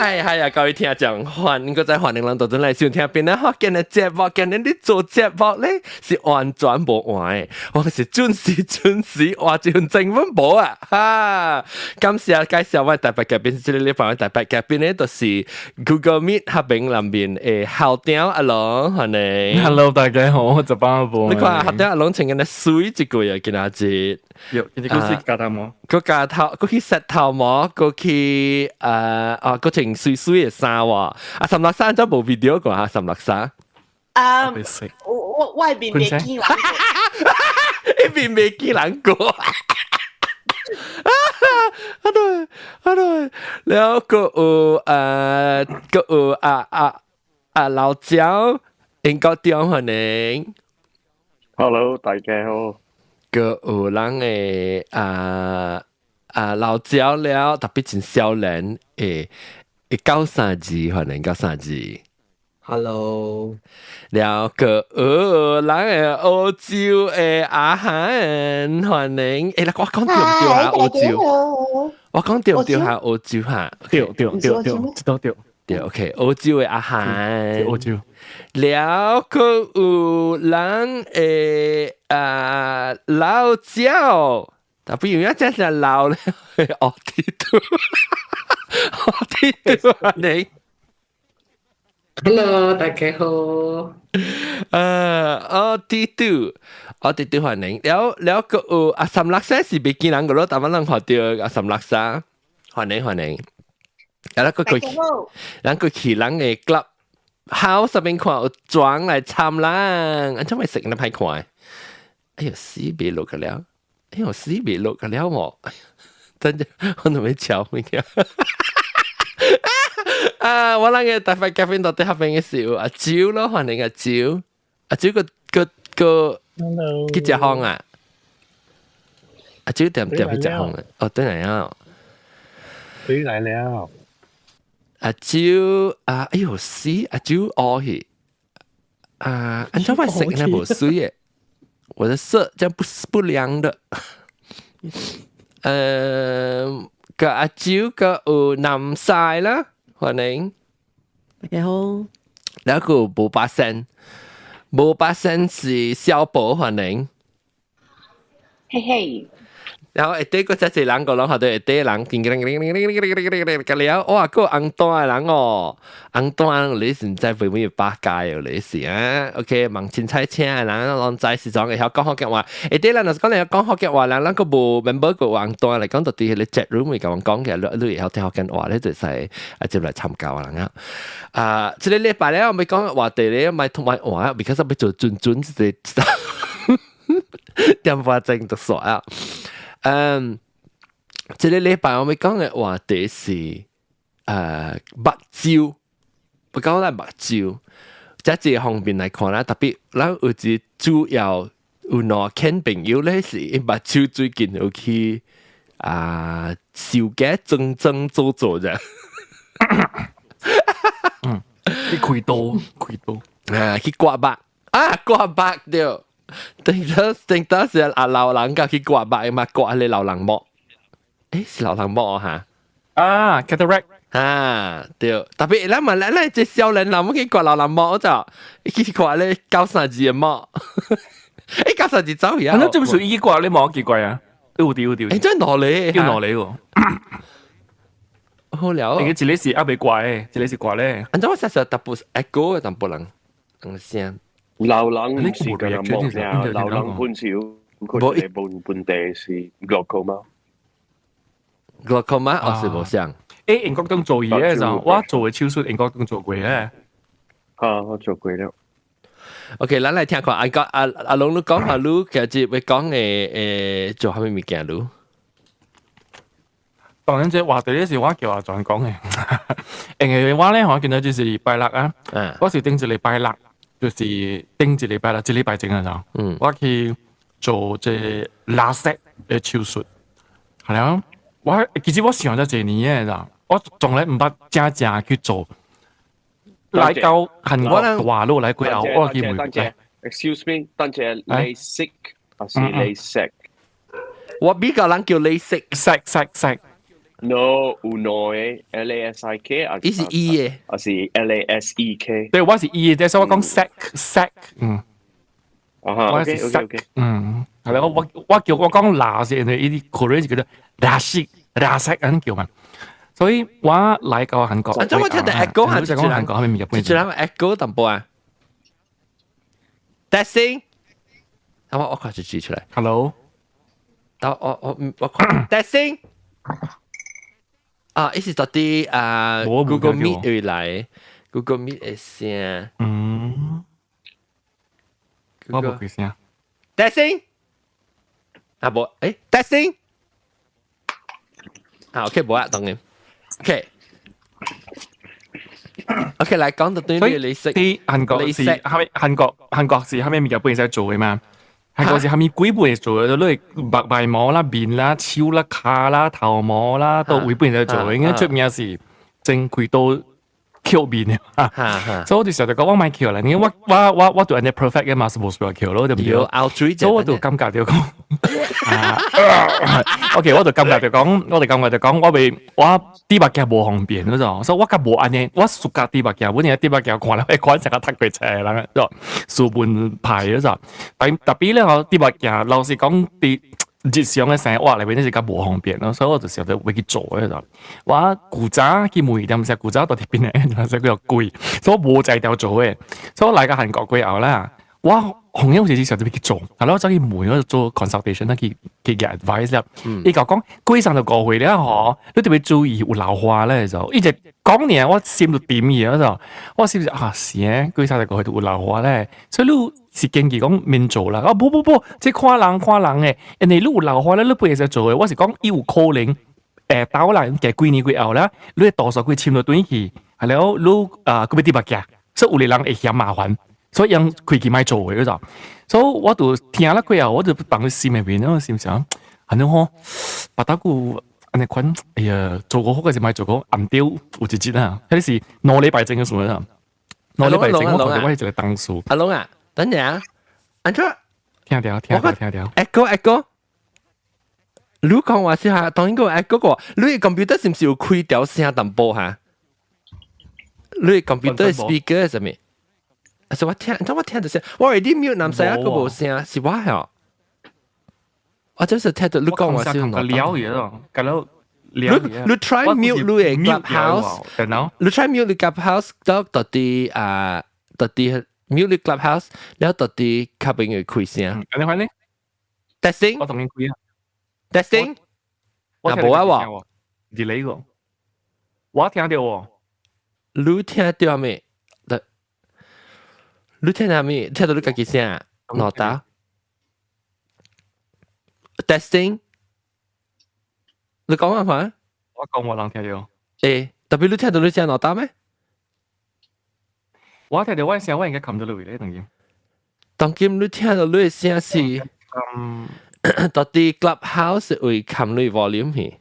係啊，各位聽眾，歡迎在歡迎人到陣來收聽邊咧學緊嘅節目，今日你做節目咧是完全無換嘅，我是準時話一份正文無啊！哈，感謝介紹我特別嘉賓，這裡訪問特別嘉賓咧，就是 Google Meet 合併裏面嘅校長阿龍，歡迎。Hello， 大家好，我係班阿波。你看校長阿龍請緊咧水一個月見阿節。有，你嗰時加頭毛，個加頭，個去石頭毛，個去個情水嘅衫喎。啊，岑樂山都冇 video 過嚇，岑樂山。我外邊未見人過，呢邊未見人過。對，แล้ว個老趙英國點歡迎。Hello， 大家好。個有人誒老鳥了，特別真少年九三字，歡迎九三字。Hello， 了個有人誒澳洲誒阿漢，歡迎。誒，我講對唔對下澳洲？我講對唔對下澳洲嚇？對，OK， 澳洲嘅阿漢。澳洲。了個有人老鳥，但不如一隻就老咧，我啲都你。Hello， 大家好。我啲都歡迎。了個有阿岑樂山是未見人個咯，但係人學到阿岑樂山，歡迎。然後佢去人嘅 club。好上面看有裝嚟參人，安怎咪食得歹看？哎呦死別錄個了，我真係我都未笑咩嘅。我諗嘅大塊咖啡到底合併嘅時候，阿蕉咯，歡迎阿蕉，阿蕉個幾隻行啊？阿蕉點去隻行啊？哦，對嚟啊，回來了。阿蕉哎呦死！阿蕉屙去按照我食那不水耶，我的色这样不良的。個阿蕉個有南晒啦，歡迎。大家好。然後個冇把聲是小寶，歡迎。嘿嘿。然後第個只人個人學到第人見個了，哇！個紅單嘅人哦，紅單你現在會唔會八戒哦？你是啊 ？OK， 盲前猜車嘅人，浪仔是講嘅曉講學嘅話，第人就是講你講學嘅話，人個無 member 個紅單嚟講，到底你 chat room 會咁講嘅，你曉聽學緊話咧，就係接嚟參加人啊！即係禮拜咧，我咪講話題咧，咪同埋話，because 咪做準係電話正讀傻啊！這個禮拜我們講嘅話題是目睭，不講係目睭，即係方面來看啦。特別咱有一主要有兩個朋友咧是目睭最近有去手機整做啫。去開刀去刮目刮目對。定得是老人家去刮目嘛，刮你老人膜。誒，是老人膜嚇。cataract 對，特別咱問咱即少年人，我去刮老人膜就去刮你93字嘅膜。93字走去啊！那這不屬於刮你膜幾怪啊？有啲。誒，真係攞你，叫攞你喎。好了。你嘅這裡是阿未刮嘅，這裡是刮咧。安怎我實實特別 echo 嘅，但不能聲。流冷唔是咁樣望嘅，流冷半少，佢哋本地是 glaucoma。glaucoma 我是冇聲。英國當做嘢嘅時候，我做嘅手術英國當做過嘅。我做過了。OK， 咱來聽看阿龍你講下你其實會講嘅做蝦米物件你？當然這話題呢是我叫阿俊講嘅，因為我咧我見到就是禮拜六啊，我是頂住禮拜六。就是頂住禮拜啦，這禮拜整啊就，我去做這拉色嘅手術，係啦。其實我想咗這年嘅就，我從來唔捌正去做，來到韓國話路來過後，我見唔到。Excuse me，等陣 LASIK 還是 LASIK？我比較人叫 LASIK， No uno LASIK 啊，伊是 E 嘅，啊是 LASEK。對，我是 E 嘅，所以我講 sec，啊哈我是 ，OK，係啦，我講拿是呢啲 Korean 叫做拿色咁叫嘛，所以我嚟到韓國，咁我聽到 echo 係就講韓國係咪日本？就係 echo 淡薄啊 ，testing， 我快就指出嚟 ，Hello， 但我快 testing。啊，伊是到底Google Meet 會來 ，Google Meet 嘅聲，我冇佢聲 ，testing， 啊冇，testing， 啊 OK 冇啊，當然 ，OK， 嚟講到對呢個你識，啲韓國是韓國是後面日本人做嘅嘛？韓國是後面幾本人做嘅，都係白毛啦、面啦、超啦、卡啦、頭毛啦，都幾本人做嘅。應該出面是正規都翹面嘅。所以我哋成日就講我買翹啦，因為我做人哋 perfect 嘅嘛，是冇錯翹咯，對唔對？所以我就感覺就講，OK， 我就感覺就講，我啲白腳冇方便嗰種，所以我甲冇安尼，我屬甲啲白腳，本嚟啲白腳看嚟看成個踢佢車啦，就數本牌嗰種。特別咧，我啲白腳老實講啲日常嘅生活裏邊，呢是較冇方便咯，所以我就成日都會去做嗰種。我古早去每點食古早到啲邊咧，所以佢又貴，所以我冇制掉做嘅，所以我嚟個韓國過後啦。我紅英好似之前就俾佢做，係咯，走去梅嗰度做 consultation 啦，佢嘅 advice 啦。伊講規上就過去咧，嗬，你特別注意有老花咧就，一直講年我閃到點嘢嗰度，我閃住啊是嘅，規上就過去有老花咧，所以你是建議講免做啦。不，即係看人嘅，人哋你有老花咧，你不會使做嘅。我是講有可能到啦嘅幾年過後啦，你多數佢簽到短期，係咯，你佢俾啲白嘅，所以有啲人會嫌麻煩。所以讓佢佢買做嘅嗰種，所以我就聽啦佢啊，我就當佢心入邊咯，心想，係咯，把打鼓安尼款，哎呀，做過好嘅時買做過暗雕有一節啊，嗰啲是兩禮拜整嘅數啊，兩禮拜整我覺得我係一個當數。阿龍啊，等陣啊，安卓，聽掉。echo， 你講話先嚇，當然個 echo 個，你嘅 computer 是唔是有開掉聲淡薄嚇？你嘅 computer speaker 係咩？所以我聽到聲，我係啲 mute 男仔一個冇聲，是我係。我就是聽到你講話先。我聊嘢咯，咁樣你 try mute 你嘅 clubhouse， 你 try mute 你 clubhouse 到啲mute 你 clubhouse， 然後到啲吸引佢開聲。你睇呢 ？testing， 我同你開啊 ，testing， 我冇啊喎，delay 個，我聽到喎，你聽到未？你聽到咩？聽到你自己聲啊？攞到 testing， 你講下看。我講我能聽到。特別你聽到你聲攞到咩？我聽到我聲，我應該冚到你咧，當然。當然你聽到你嘅聲是，到啲 clubhouse 會冚你 volume 去。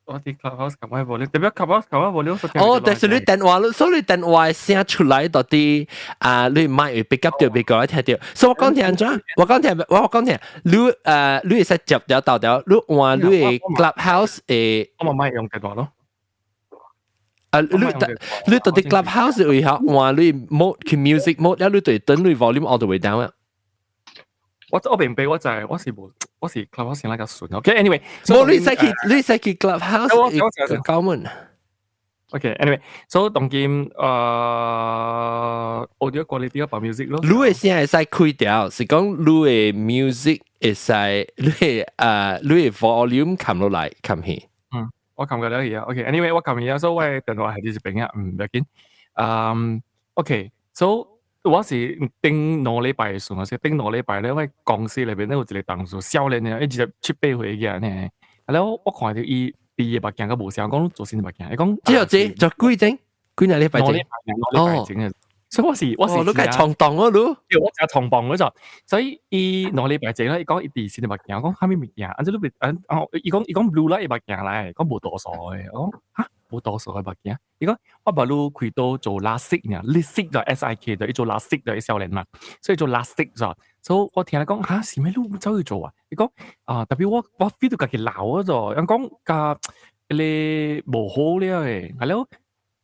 我啲 clubhouse 撳開 volume，特別 clubhouse 撳開 volume。哦，但是你電話，所以你電話聲出來到啲你唔係會 pick up 到別個聽到。所以我講聽咗，我講聽，你會使接掉到掉，你換你嘅 clubhouse 我咪用電話咯。你到啲 clubhouse 會嚇換你 mode 佢 music mode，然後你對等你 volume all the way down 啊。我明白，我是 clubhouse 先那個順。OK，anyway， 冇你使去 clubhouse 講門。OK，anyway，so 當然audio quality 把 music 咯。你嘅聲係使開掉，是講你嘅 music 係使你嘅 volume 冚落嚟冚起。我撳過了而家。OK，anyway， 我撳而家，所以我電話係啲病啊，唔要緊。OK，so 我是頂兩禮拜嘅時候，頂兩禮拜咧，因為公司裏邊咧有一個同事少年嘅，一直七八歲嘅呢。然後我看到伊畢業目鏡，佢冇想講做新目鏡，伊講之後做幾整，幾兩禮拜整，所以我是你係創檔咯，你我就創檔嗰陣，所以伊兩禮拜整咧，伊講伊第新嘅目鏡，我講蝦米物件，按照你伊講 blue light 目鏡嚟，講冇多數嘅，我講嚇。冇多數嘅物件。如果我把路開到做拉色呢，拉色就 SIK 就做拉色就啲少年嘛，所以做拉色咗。所以我聽你講嚇，是咩路走去做啊？你講特別我 feel 到家己老咗咗，人講家你冇好了誒，係咯，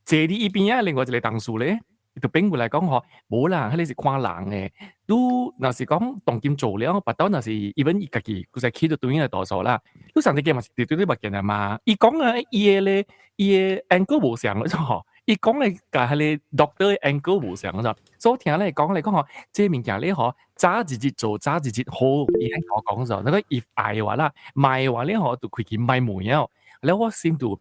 借啲依邊啊，另外一個當數咧。就並唔嚟講嗬，冇啦，佢哋是看人嘅。都那是講當劍做了，拔刀那是even伊家己，佢就企到對面嘅多數啦。都上啲嘅嘛是對對物件啊嘛。伊講啊，伊嘅咧，伊嘅 angle 無相嗰種，伊講嘅係係 doctor 嘅 angle 無相嗰種。所以聽咧講嚟講嗬，即係物件咧嗬，揸自己做，揸自己好。伊喺我講咗，那個 if 愛嘅話啦，賣嘅話咧嗬，就佢見賣門啊。แล้ว我先到。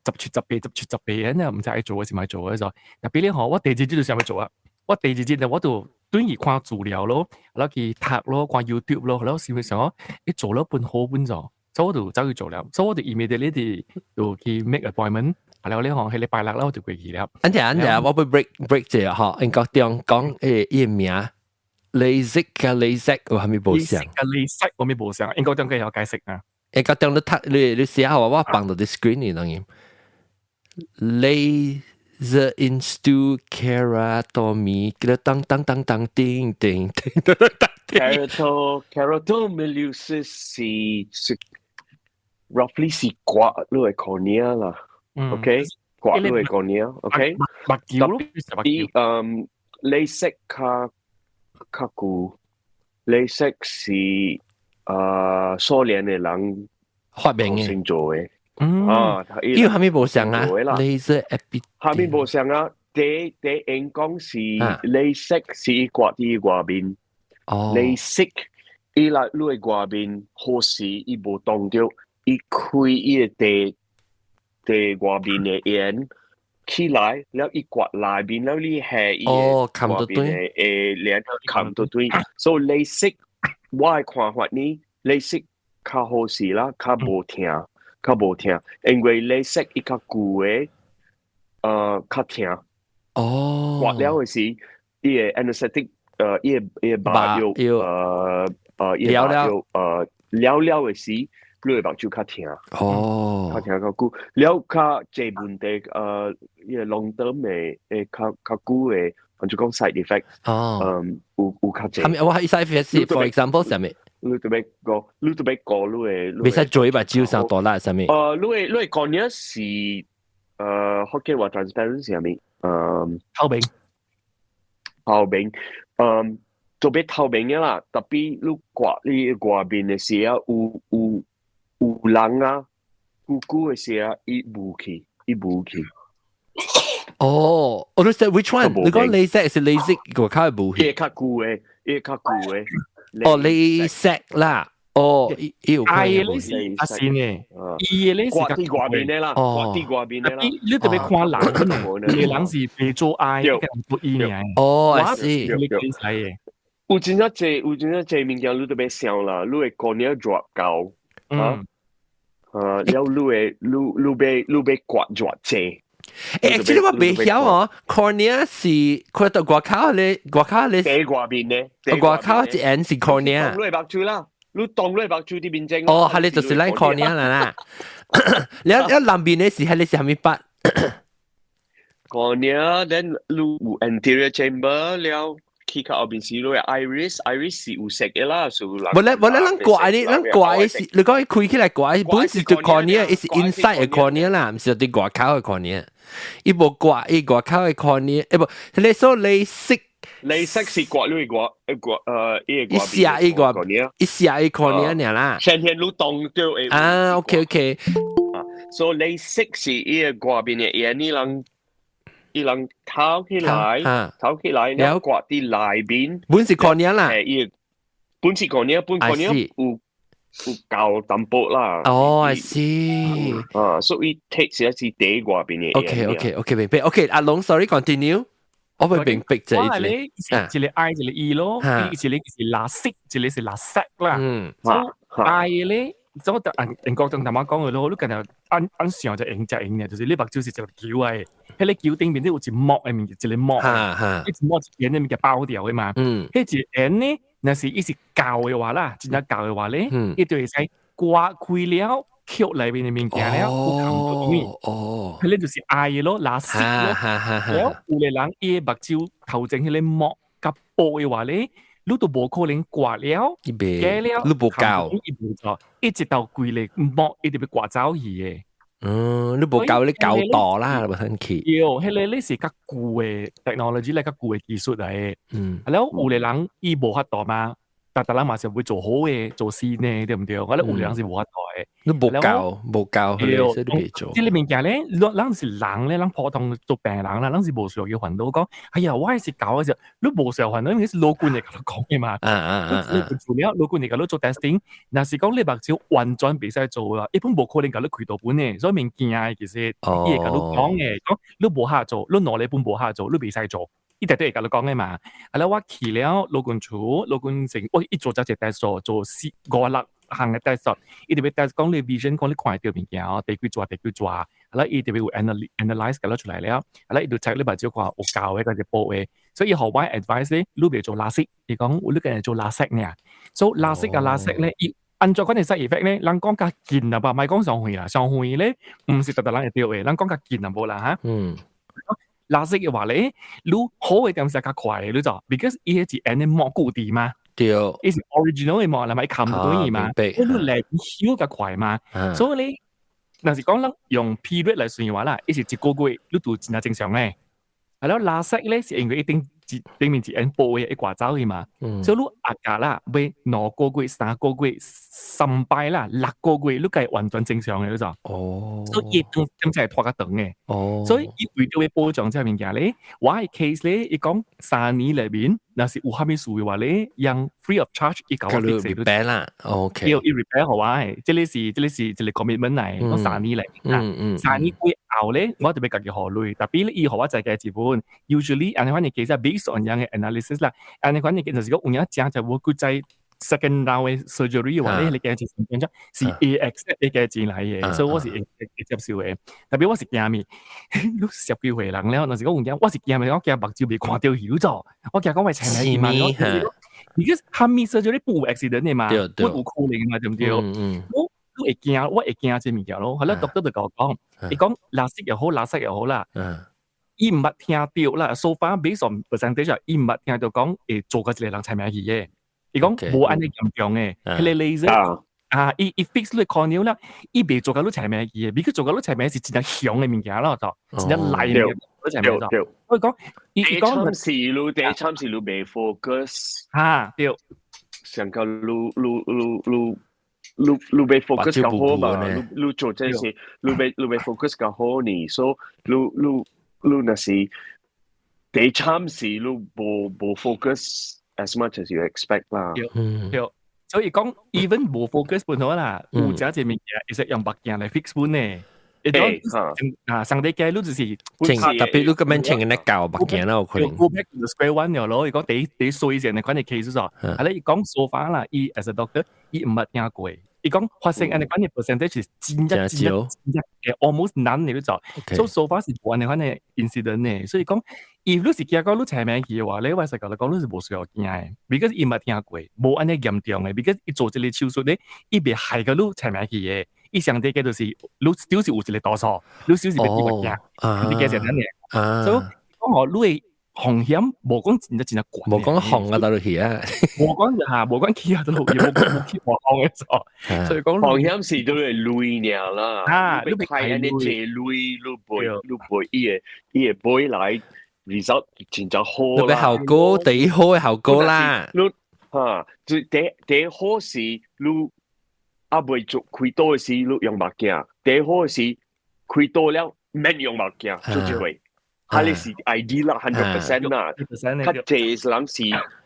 十倍咁唔使做嘅時咪做嘅就，特別咧我第二節就上去做啊，我第二節就我就短而看資料咯，然後去睇咯，看 YouTube 咯，然後事實上你做咗半好半咗，所以我就走去做了，所以我就 immediately 就去 make appointment，然後呢係禮拜六啦我就過去了。安陣我會 break 者嗬，應該講伊名 LASIK 嘅 LASIK 我係咪冇上 ？LASIK 我咪冇上，應該將佢有解釋啊。應該當你寫下我放到啲 screen 當然。Laser Institute Keratomy， 當叮。Keratomyelitis 是 roughly 是刮到嘅 cornea 啦 ，OK， 刮到嘅 cornea，OK， LASIK 較舊 ，LASIK 是蘇聯嘅人發明嘅先做嘅。呢個係咪冇上啊 ？Laser epithelial 係咪冇上啊？第應講是 LASIK 是刮啲外邊 ，LASIK 伊來攞嘅外邊，好似伊無當到，伊開伊嘅第外邊嘅眼起來，然後伊刮內邊，然後你係伊嘅外邊嘅臉冚到對，所以 LASIK 我嘅看法呢 ，LASIK 較好似啦，較無聽。較無聽，因為 LASIK 伊較舊嘅，較聽。刮了嘅時，伊個 anesthetic，伊個麻藥，了嘅時，你個目睭較聽。較聽較久，了較濟問題，伊個 long term 嘅，較久嘅，我就講 side effect，有較濟。係咪我係 side effect ？For example，係咪？你特別講，你未使做把照上多啦，係咪？你講呢是福建話 transparency 係咪？透明，做俾透明嘅啦。特別你刮你外邊嘅時啊，有人啊，久嘅時啊，伊無去。哦，我都 say which one？你講 LASIK 係 LASIK 個卡係無去。伊較舊嘅。LASIK 啦，伊有看嘅係阿先嘅，伊嘅咧是刮啲外邊嘅啦，刮啲外邊嘅啦。你特別看人可能，嘅人是被做愛，嘅人不依嘅。我知。有真濟物件你特別想啦，你會講你要抓高，了你被刮抓濟。其實我未曉哦 ，cornea 是佢到外口咧，第外邊咧，外口隻眼是 cornea。你白珠啦，你當你白珠啲面睛。哦，係你就是嚟 cornea 啦。你南邊咧是係你是係咪八 ？cornea then 你 anterior chamber 了。佢後邊是攞 iris 是有色嘅啦，所以冇咧，咱怪你，咱怪是你講開起來怪，本是對 cornea，是 inside 嘅 cornea 啦，唔是對外口嘅 cornea。伊無怪，伊外口嘅 cornea，唔，你所LASIK 是刮你刮，伊下伊個 cornea 呢啦。成天你動到啊 ，OK， 所以 LASIK 是伊個外邊嘅眼伊人透起來，然後刮啲內邊。本是 cornea 啦。本是 cornea，有膠淡薄啦。哦，I see。所以 take 是一次第外邊嘅。OK，明白。OK，阿龍 ，sorry continue。我會明白這一類。一個 I，一個 E 咯，一個是LASIK，一個是 LASIK 啦。I 咧。所以我英國同大媽講嘅咯，你近日按上就影嘅，就是呢白就是就橋嘅，喺你橋頂面都有一膜嘅面，一個膜，一膜眼嘅面嘅包掉嘅嘛。喺隻眼咧，那是一是教嘅話啦，真正教嘅話咧，一對使刮開了，口裏邊嘅物件咧，有含到魚，佢咧就是愛咯，垃圾咯。แล้ว有嘅人伊目睭頭前迄個膜甲布嘅話咧，你都無可能刮了，假了，你無教，一直到規個膜一直被刮走去嘅。你無教你教導啦，無肯去。有，迄個咧是較舊嘅 technology 咧，較舊嘅技術嚟嘅。แล้ว有嘅人伊無法度嘛。但人嘛是會做好嘅，做先呢，對唔對？我覺得有人是無法度嘅。你無教佢哋，所以你未做。即係你物件咧，人是人咧，人普通做病人啦，人是無需要煩惱講。哎呀，我係是搞嘅時候，你無需要煩惱，因為是老官嚟同你講嘅嘛。你做了，老官嚟同你做 testing，但是講你目睭完全別使做啦，一般無可能同你開到本嘅，所以物件其實伊會同你講嘅，講你無下做，你攞你本無下做，你別使做。伊直都會甲你講嘅嘛，啊！我去了勞工處，勞工城，我一做就隻 test 做4-5項嘅 test，伊特別 test 講你 vision， 講你看到物件，地區做，啊！伊特別會 analyse 搞出嚟了，啊！伊就 check 你目睭看有教嘅嗰隻波嘅，所以學我 advice 咧，你別做垃圾，伊講你個人做垃圾呢，所以垃圾咧，伊按照嗰啲 side effect 咧，人講較近啊吧，唔係講上去啦，上去咧唔是特人會掉嘅，人講較近啊冇啦嚇。垃圾嘅話咧，你好嘅點是較快嘅，你就 because 伊係按你膜固定嘛，對，伊是 original 嘅膜，係咪冚唔到嘢嘛？你嚟燒較快嘛，所以你嗱是講啦，用 period 嚟算嘅話啦，伊是一個月你都真係正常嘅。係咯，垃圾咧是因為一定面是按波嘅一掛走嘅嘛，所以你壓價啦，俾2個月、3個月、3擺啦、6個月，你計完全正常嘅，你就所以咁就係拖較長嘅。所以伊為咗要保障這物件咧，我嘅 case 咧，伊講3年裏邊，若是有蝦米事嘅話咧，用 free of charge 伊搞我 repair 啦 ，OK， 要 repair 好啊，即係一個 commitment 嚟，講3年嚟，3年過後咧，我特別家己考慮，特別伊學我就係資本 ，usually 安尼款嘅 case based on 樣嘅 analysis 啦，安尼款嘅 case 就是講有一隻就會佢在 second round 嘅 surgery 話咧，你嘅錢變咗是 AX 你嘅錢嚟嘅，所以我是會接受嘅。特別我是驚咩？你10幾歲人咧，嗱是講有我是驚咩？我驚目睭被看到曉咗，我驚講為情理嘛。而家下面 surgery 不 accident 嘅嘛，我有可能嘅嘛，對唔對？我會驚這物件咯。係啦，doctor就講，你講垃圾又好啦。伊唔捌聽到啦 ，so far based on percentage，伊唔捌聽到講會做個一個人踩名去嘅。伊講無安尼嚴重嘅，迄個 laser 伊 fix 你 cornea 啦，伊袂做到你踩名去嘅，比佢做到你踩名是真係響嘅物件咯，就真係嚟嘅你踩名就。我講，伊講第一參是你未 focus， 對，上個你未 focus 較好嘛，你做這些，你未 focus 較好呢，所以你那是第一參是你無 focus as much as you expect 啦。對，所以講 even 無 focus 本好啦，有這隻物件，其實用目鏡嚟 fix 本呢。上帝嘅你就是特別你咁樣請人嚟教目鏡啦，有可能。Go back to the square one 咗咯，如果第衰時你講嘅 case 咗，係啦，伊講 so far 啦，伊 as a doctor，伊唔捌聽過。伊講發生安尼款嘅 percentage 真嘅 almost none 嚟做，所以 so far 是冇安尼款嘅 incident 嘅，所以講，如果是驚講你踩名去嘅話，你話實講嚟講，你是冇需要驚嘅 ，because 伊冇聽過，冇安尼嚴重嘅 ，because 伊做這個手術咧，伊別害個你踩名去嘅，伊上帝嘅就是你少是有一個多數，你少是別啲物件，你嘅就咁嘅，所以講我你。風險無講真係管，無講紅啊，到去啊，無講企啊，到去，無講企黃嘅錯，所以講風險是都係累呢啦，你睇人哋借累，你背伊個背來 result 真就好啦，你效果第好嘅效果啦，你最第好是你啊未做開刀嘅時，你用目鏡，第好是開刀了免用目鏡，做一回。哈你是 ID 啦100% 啦，較濟人是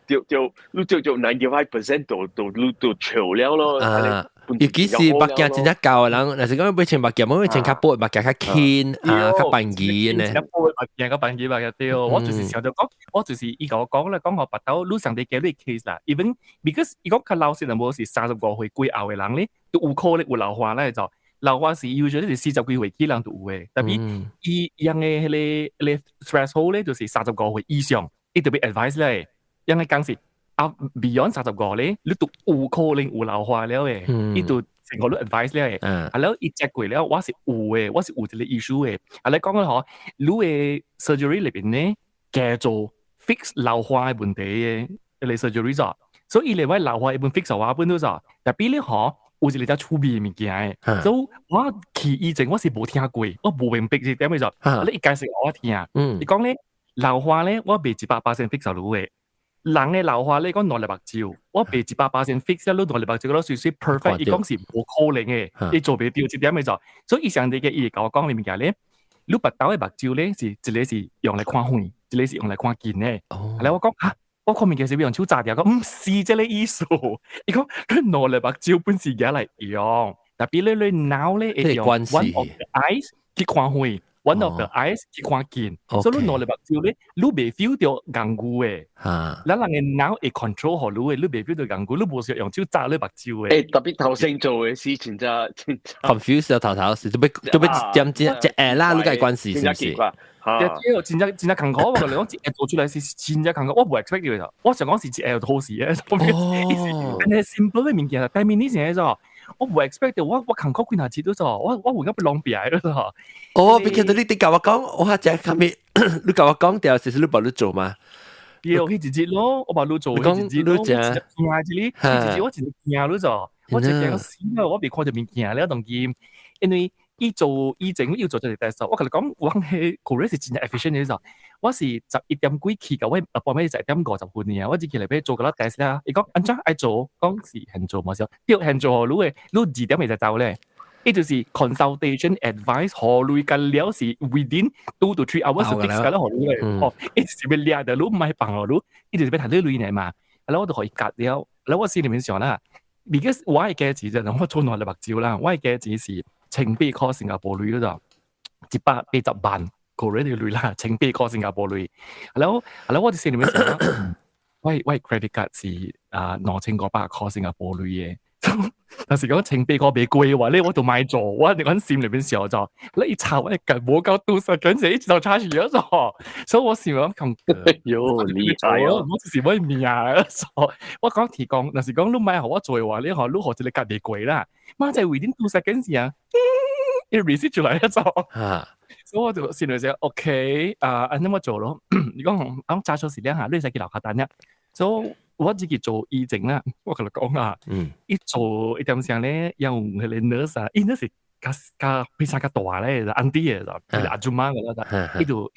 就95% 都潮了咯。尤其是目鏡真正教嘅人，若是講要穿目鏡，冇穿較薄目鏡較輕較便宜嘅呢。薄目鏡較便宜嘛，對。我就是想到講，我就是伊甲我講啦，講我拔到你上帝嘅呢 case 啦 ，even because 伊講較老實人無是35歲過後嘅人咧，都有可能有老化咧就。老化是usually 是40幾歲起人都有嘅，特別伊樣嘅迄個 threshold 咧，就是35歲以上，伊特別 advice 咧，樣嘅講是啊 beyond 35咧，你都有可能有老化了嘅，伊都成個都 advice 咧，係咯，一隻過了，我是有嘅，我是有一個 issue 嘅。你講嘅嗬，你嘅 surgery 裏邊咧，叫做 fix 老化嘅問題嘅，你 surgery 咗，所以你話老化一般 fix 咗話，本都咗，但係咧嗬，有一個隻出名嘅物件嘅，所以我其以前我是冇聽過，我冇明白係點樣咗，你解釋我聽，你講咧老化咧，我未100% fix 咗嘅。人嘅老化咧，講內力白照，我被100% fix 咗，內力白照嗰啲算 perfect，伊講是冇可能嘅，你做唔到，即點咪就，所以上帝嘅伊教我講裏面嘅咧，你白豆嘅白照咧是一個是用嚟看遠，一個是用嚟看近嘅。後來我講嚇，我看面嘅是用手炸掉，講唔是這個意思，伊講佢內力白照本是嘢嚟用，特別咧你腦咧係用 one of the eyes 去看遠。One of the eyes 去看見，所以你攞嚟白照咧，你未 feel 到硬固嘅，你人嘅腦會 control 好你嘅，你未 feel 到硬固，你冇時用手揸你白照嘅。特別頭先做嘅事情真 confuse 頭時，做咩點只啦？你嘅關係是唔是？真係更好，我嚟講做出嚟是真係更好，我冇 expect 嘅，我想講是真係好事嘅，係 simple 嘅物件，但係呢啲嘢就。我冇 expect 到，我韓國觀下次都咗，我換咗浪別咯咗。哦，別見到你教我講，我只後面你教我講掉，其實你幫你做嘛？要去直接咯，我幫你做，直接咯，直接驚住你，直接我直接驚咯咗，我直接驚死啦！我未看到面驚咧，當劍，因為伊做伊整要做就係第一手。我同你講，我係 Korea 是真係 efficient 嘅咗。我是11點幾起嘅，我報咩11點50分嘅，我之前嚟俾做嗰粒 test 啦。你講安怎愛做，講是現做冇少，掉現做好路嘅，你2點咪就走咧。呢就是 consultation advice 何類嘅料是 within 2 to 3 hours fix 嘅啦，何類嘅。哦，呢是咪掠嘅，你唔係bằng嘅，呢就是俾睇呢類嘢嘛。然後我就可以隔了，然後我心裡面想啦，而家我係嘅字就我做內力白照啦，我係嘅字是800塊新加坡鐳嗰度，180萬。Korea 嘅鐳啦，800塊新加坡鐳。然後我哋心裡面想啦，喂 credit card 是2500塊新加坡鐳嘅。但是講800塊未貴嘅話咧，我就買咗，我哋講心裡面想咗，你一查我係緊冇夠20嗰陣，一直就差住咗咗，所以我心裡講，喲厲害哦！我是乜嘢啊？我講提供，但是講你買好我做嘅話，你學你學住你價未貴啦，媽就係within 20嗰陣時啊，一 receipt 出嚟咗。所以我就心裏想 ，OK，咁樣做咯。如果我揸錯時咧嚇，你使幾留下單一。所以我自己做醫整啦，我同你講啊，一做一點上咧，用佢哋 nurse 啊，因為是加非常加大咧，就安啲嘅就，佢阿祖媽嘅啦，就，一度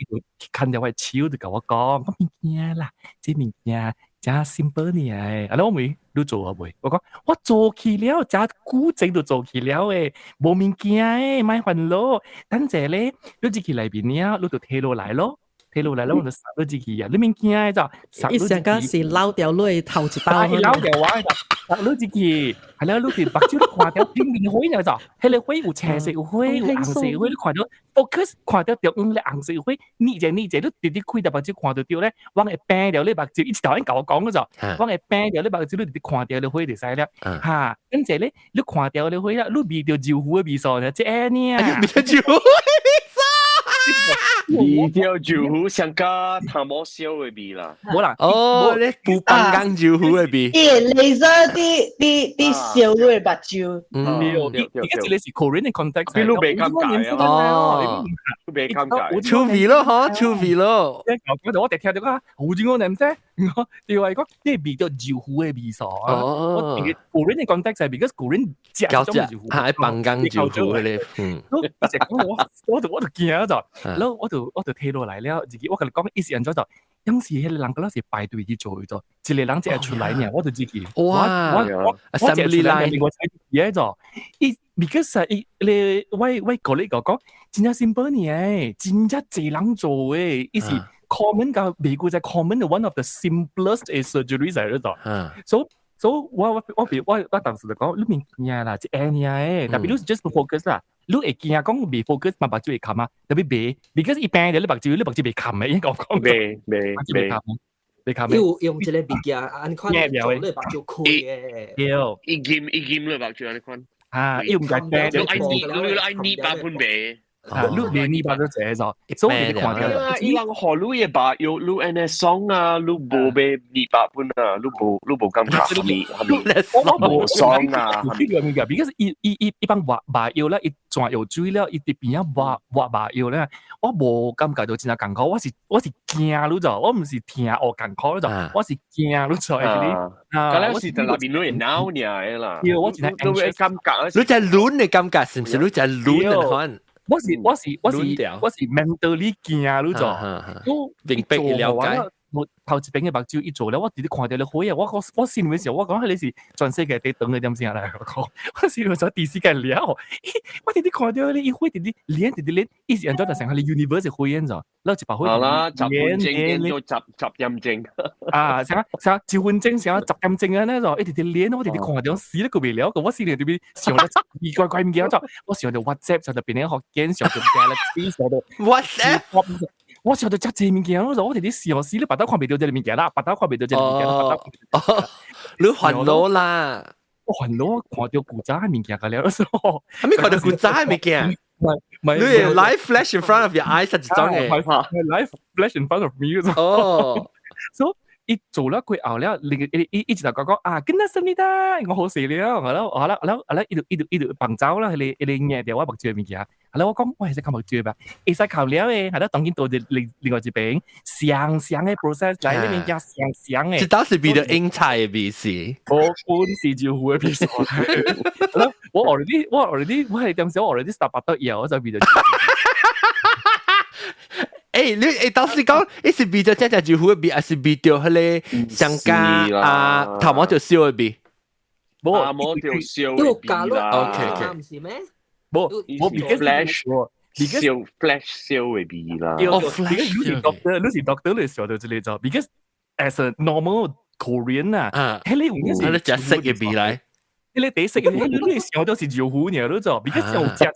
看到我超就同我講，咁物件啦，這物件。真 simple 呢，我咪都做啊未？我講我做起了，真古仔都做起了誒，冇物件誒，買翻咯。等陣咧，你自己嚟邊呢？你就睇落嚟咯，睇落嚟咯，我就殺咗自己啊！你物件就殺咗自己。一上是撈掉你頭一包，撈掉我就殺咗自己。係啦，你條白蕉看到片面灰就，係你灰有青色灰，有紅色灰，你看到 focus 看到掉用你紅色灰，呢隻你直接開到白蕉看到掉咧，我係病掉你白蕉，一直頭先教我講嗰陣，我係病掉你白蕉，你直接看掉你灰就晒啦，嚇，跟住咧你看掉你灰啦，你未掉招呼嘅味素呢，即係呢，未掉招呼。你條招呼上加淡薄燒嘅味啦，冇啦，哦，你不幫剛招呼嘅味，你說啲燒嘅白椒，而家這裡是 Korean 嘅 context，你都未尷尬啊，都未尷尬，出味咯，嗬，出味咯，我哋聽到啊，好似我哋唔識，我哋話講啲味道招呼嘅味素啊，我哋 Korean 嘅 context 係 because Korean 食咗招呼，係幫剛招呼嘅咧，我就講我就驚咗就，然後我就睇落嚟咧，自己我同你講，一時人咗就，有時係人嗰陣時排隊去做咗，一個人只係出嚟呢，我就自己，哇，我只係出嚟，我睇嘢就，because 你喂個呢個講，真係 simple 呢，真係濟人做嘅，一時 common 嘅美國就 common one of the simplest surgeries 喺度，so 我當時就講，你明嘢啦，即係嘢，特別你 just focus 啦。你會驚講未 focus 嘛白蕉會冚啊，特別未 ，because 一般你白蕉未冚嘅，應該講未冚。用一個物件，安款做你白蕉開嘅，一劍你白蕉安款。啊，要唔係病，你愛捏8分味。你連呢把都寫咗，所以你看到伊人學你嘅把有你安尼爽啊，你無被你把本啊，你無感覺你我無爽啊，呢樣嘢，because 一般話藥咧，一轉藥水咧，一啲邊啊話藥咧，我無感覺到真係艱苦，我是驚你就，我唔是聽我艱苦就，我是驚你就係啲。咁咧是就那邊你鬧你嘅啦，我真係你會感覺，你就係亂嘅感覺，是唔是？你就係亂嘅看。我是 mentally 驚你就，明白了解。我頭一邊嘅目睭一做咧，我直接看到你好嘢，我心裏面時候，我講你是全世界最長嘅點先嚟講，我心裏面就第時間了，我直接看到你一會直接練，一時人都成係你 universe 會演咗，然後就把會好啦，10分鐘練到10音正啊，成10分鐘成10音正啊，呢就一直練，我直接看到死都個未了，我心裏面想到奇怪唔記得咗，我想到 WhatsApp 上就變咗學驚，想到 Galaxy 上到 WhatsApp。我想到真物件，我哋啲試死你白刀看未到這個物件啦，白刀看未到這個物件啦，你煩惱啦，我煩惱看到古仔物件㗎了，係咪看到古仔物件？你係 live flash in front of your eyes 係種嘅 ，live flash in front of me 哦，所以一做啦佢後咧，你一直就講啊，跟得順利啦，我好死了，好啦，一路幫走啦，你nghe掉我目睭嘅物件。係啦，我講我係識靠目睭吧，會使靠了嘅，係啦，當然到另外一邊上嘅 process 嚟呢邊叫上嘅。這倒是比較英才嘅比試。我本是招呼嘅比賽。我 already 我係點想 already start 得嘢，我就變咗。你當時講，一是比較真正招呼嘅比，還是比較迄個上家啊頭毛條燒嘅比？頭毛條燒嘅比啦。OK，唔是咩？我 flash 燒 flash 燒嘅比啦。because 你是 doctor 你想到這裡就 because as a normal Korean 啊，喺你用嘅係你只識嘅比嚟。你第一識嘅，你想到是招呼嘅，你就 because 有只，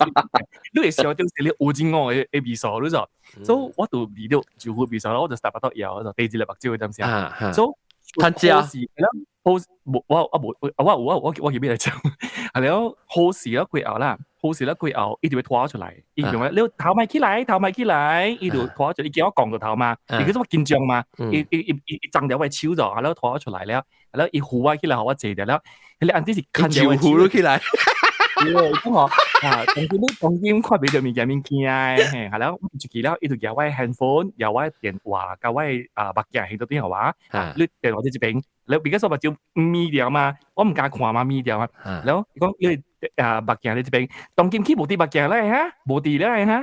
你想到是你有真我嘅比賽，你就，所以我就遇到招呼比賽啦，我就start不到嘢，我就第二日白朝咁先，所以睇下。好我叫咩嚟講？係咯，好事啦，佢後啦，好事啦，佢後一定會拖出嚟，一定會你頭埋起來，一度拖出，你叫我講個頭嘛，你叫我緊張嘛，一掙掉位超咗，係咯，拖出嚟了，係咯，一呼起來好我謝掉啦，你按啲是看住呼咗起來，咁我當然看俾到面係啦，自己啦，一度有位 handphone，有位電話，有位白鏡喺度邊係話，你電話呢邊。แล้ว because 我就มีเดียวมาว่ามันการขวามามีเดียวมาแล้วก็เลยบักแกนี่จะเป็นต้องกินขี้บุตรีบักแกเลยฮะบุตรีเลยฮะ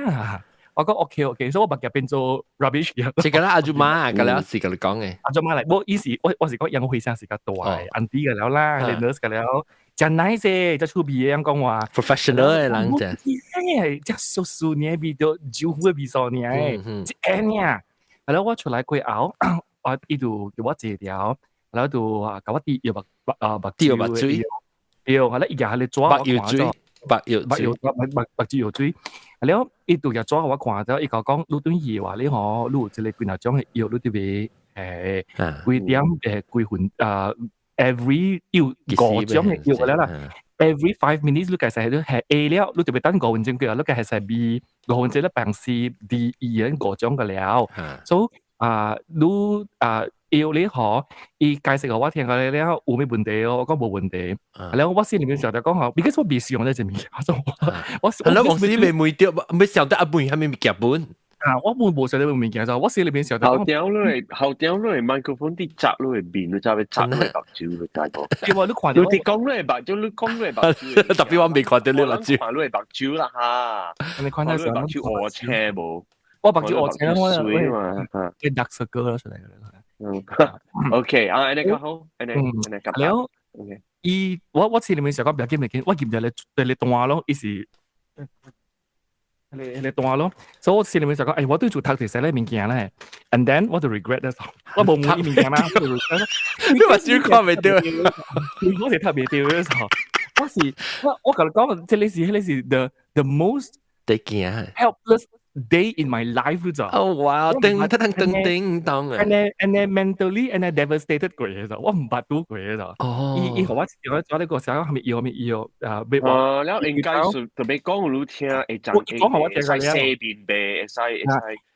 我講 OK， 所以我白日變做 rubbish 嘅。是咁啦，阿祖媽咁啦，是咁講嘅。阿祖媽嚟，我以時我是講有會生時間大，auntie 嘅了啦，你 nurse 嘅了，真 nice 啫，即出邊嘅講話 professional 嘅人啫。係即少數年比較招呼嘅比賽呢，即係呢，係咯，我出來佢熬，我呢度叫我借條。然後就搞一啲要白水，要係啦，而家係你抓我看咗，白豬油水，然後呢度又抓我看咗，一個講你對嘢話你可，你即係幾多種藥你特別幾點幾分every 要個種嘅藥嘅啦 ，every 5 minutes 你計曬都係 A 了，你特別等5分鐘嘅，你計係曬 B，5分鐘咧病C D E 嗰個種嘅了，所以你要你可以解釋我聽佢咧有咩問題我講冇問題，然後我心裏面就講下 ，because 我未試用呢隻物件，我公司未每條未想得一半係咪劇本？我冇想到物件就我心裏面想到。後條你麥克風啲窄你變，你就係窄你白蕉你大個。你話你看到？你講你白蕉，你講你白蕉。特別我未看到你白蕉。你係白蕉啦嚇。你看到白蕉我車冇。我白蕉我車我係白色哥啦出嚟嘅。OK 啊，你講好，你講。แล้ว我心裏面想講，不要緊，我見到你動畫咯，意思你動畫咯，所以我心裏面想講，我都做特別細粒物件咧 ，and then 我就 regret 咧，我冇滿意物件啦，你話少看未掉，我係特別掉嘅時候，我同你講，即係你是 the most 得驚 helpless day in my life 咗。哦哇，叮當啊！ and then mentally and then devastated 過嘢就，我唔捌到過嘢就。伊同我做呢個時候係咪要แล้ว應該是特別講你聽會講係我聽嘅啦。西邊唄，會使。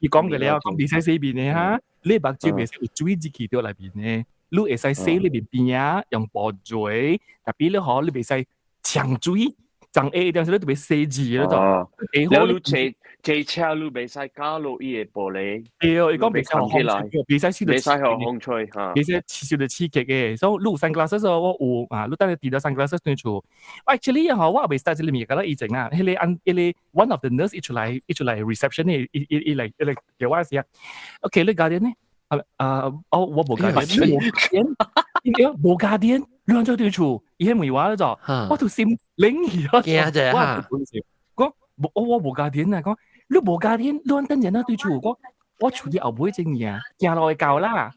伊講嘅了，講唔使西邊嘅嚇，你目睭袂使有水支氣到內邊嘅，你會使洗裏邊邊啊，用薄水，特別你可你袂使搶水。長 A 點是你特別細緻嗰度，แล้ว你坐車你袂使加落伊個玻璃，對，伊講袂使空吹，袂使吹到空吹嚇，袂使吹到刺激嘅，所以你有 sunglasses 我有啊，你等下戴到 sunglasses 對處。Actually 嚇，我未 start 這裡面㗎啦，以前啊，迄個 one of the nurse 一出來 reception 伊嚟叫我時啊 ，OK 你家啲呢？我冇家啲，冇家啲。兩咗對處，伊喺梅話咧就，我條線領而家，驚啫嚇！我冇家電啊，講你冇家電，兩等人啦對處，我處啲後背正嘢，行落去教啦。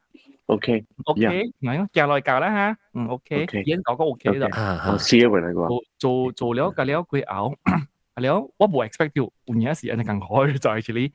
OK，係行落去教啦嚇，OK，已經講個 OK 就。我試一回嚟講。做了隔了幾後，了我冇 expect 到，換嘢時人哋更好就係actually，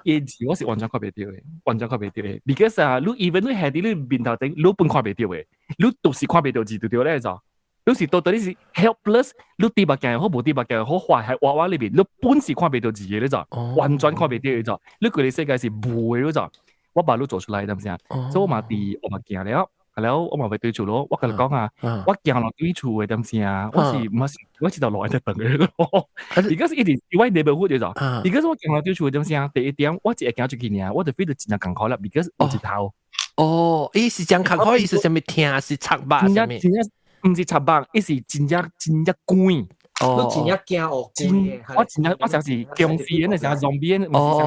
以前我是完全看唔到嘅，完全看唔到嘅 ，because 啊，你 even 你係啲你面頭頂，你本看唔到嘅，你都是看唔到字條咧就，有時到底你是 helpless， 你啲目鏡好冇啲目鏡好壞喺畫畫裏邊，你本是看唔到字嘅咧就，完全看唔到嘅就，你佢哋世界是唔會就，我把你做出來，係咪先？所以我嘛驚了。แล้ว我咪ไป對住咯，我跟你講啊，我行落對處嘅點先啊，我是到落喺度等嘅咯。而家是一定因為你冇好嘅就，而家我行落對處嘅點先啊，第一點我只係行出去呢，我就 feel 到真係更好啦 ，because 我是頭。哦，伊是講更好，伊是啥物聽是插巴啥物？唔是插巴，伊是真正貴。哦，真正驚哦，我成時僵屍，那成 zombie， 唔是成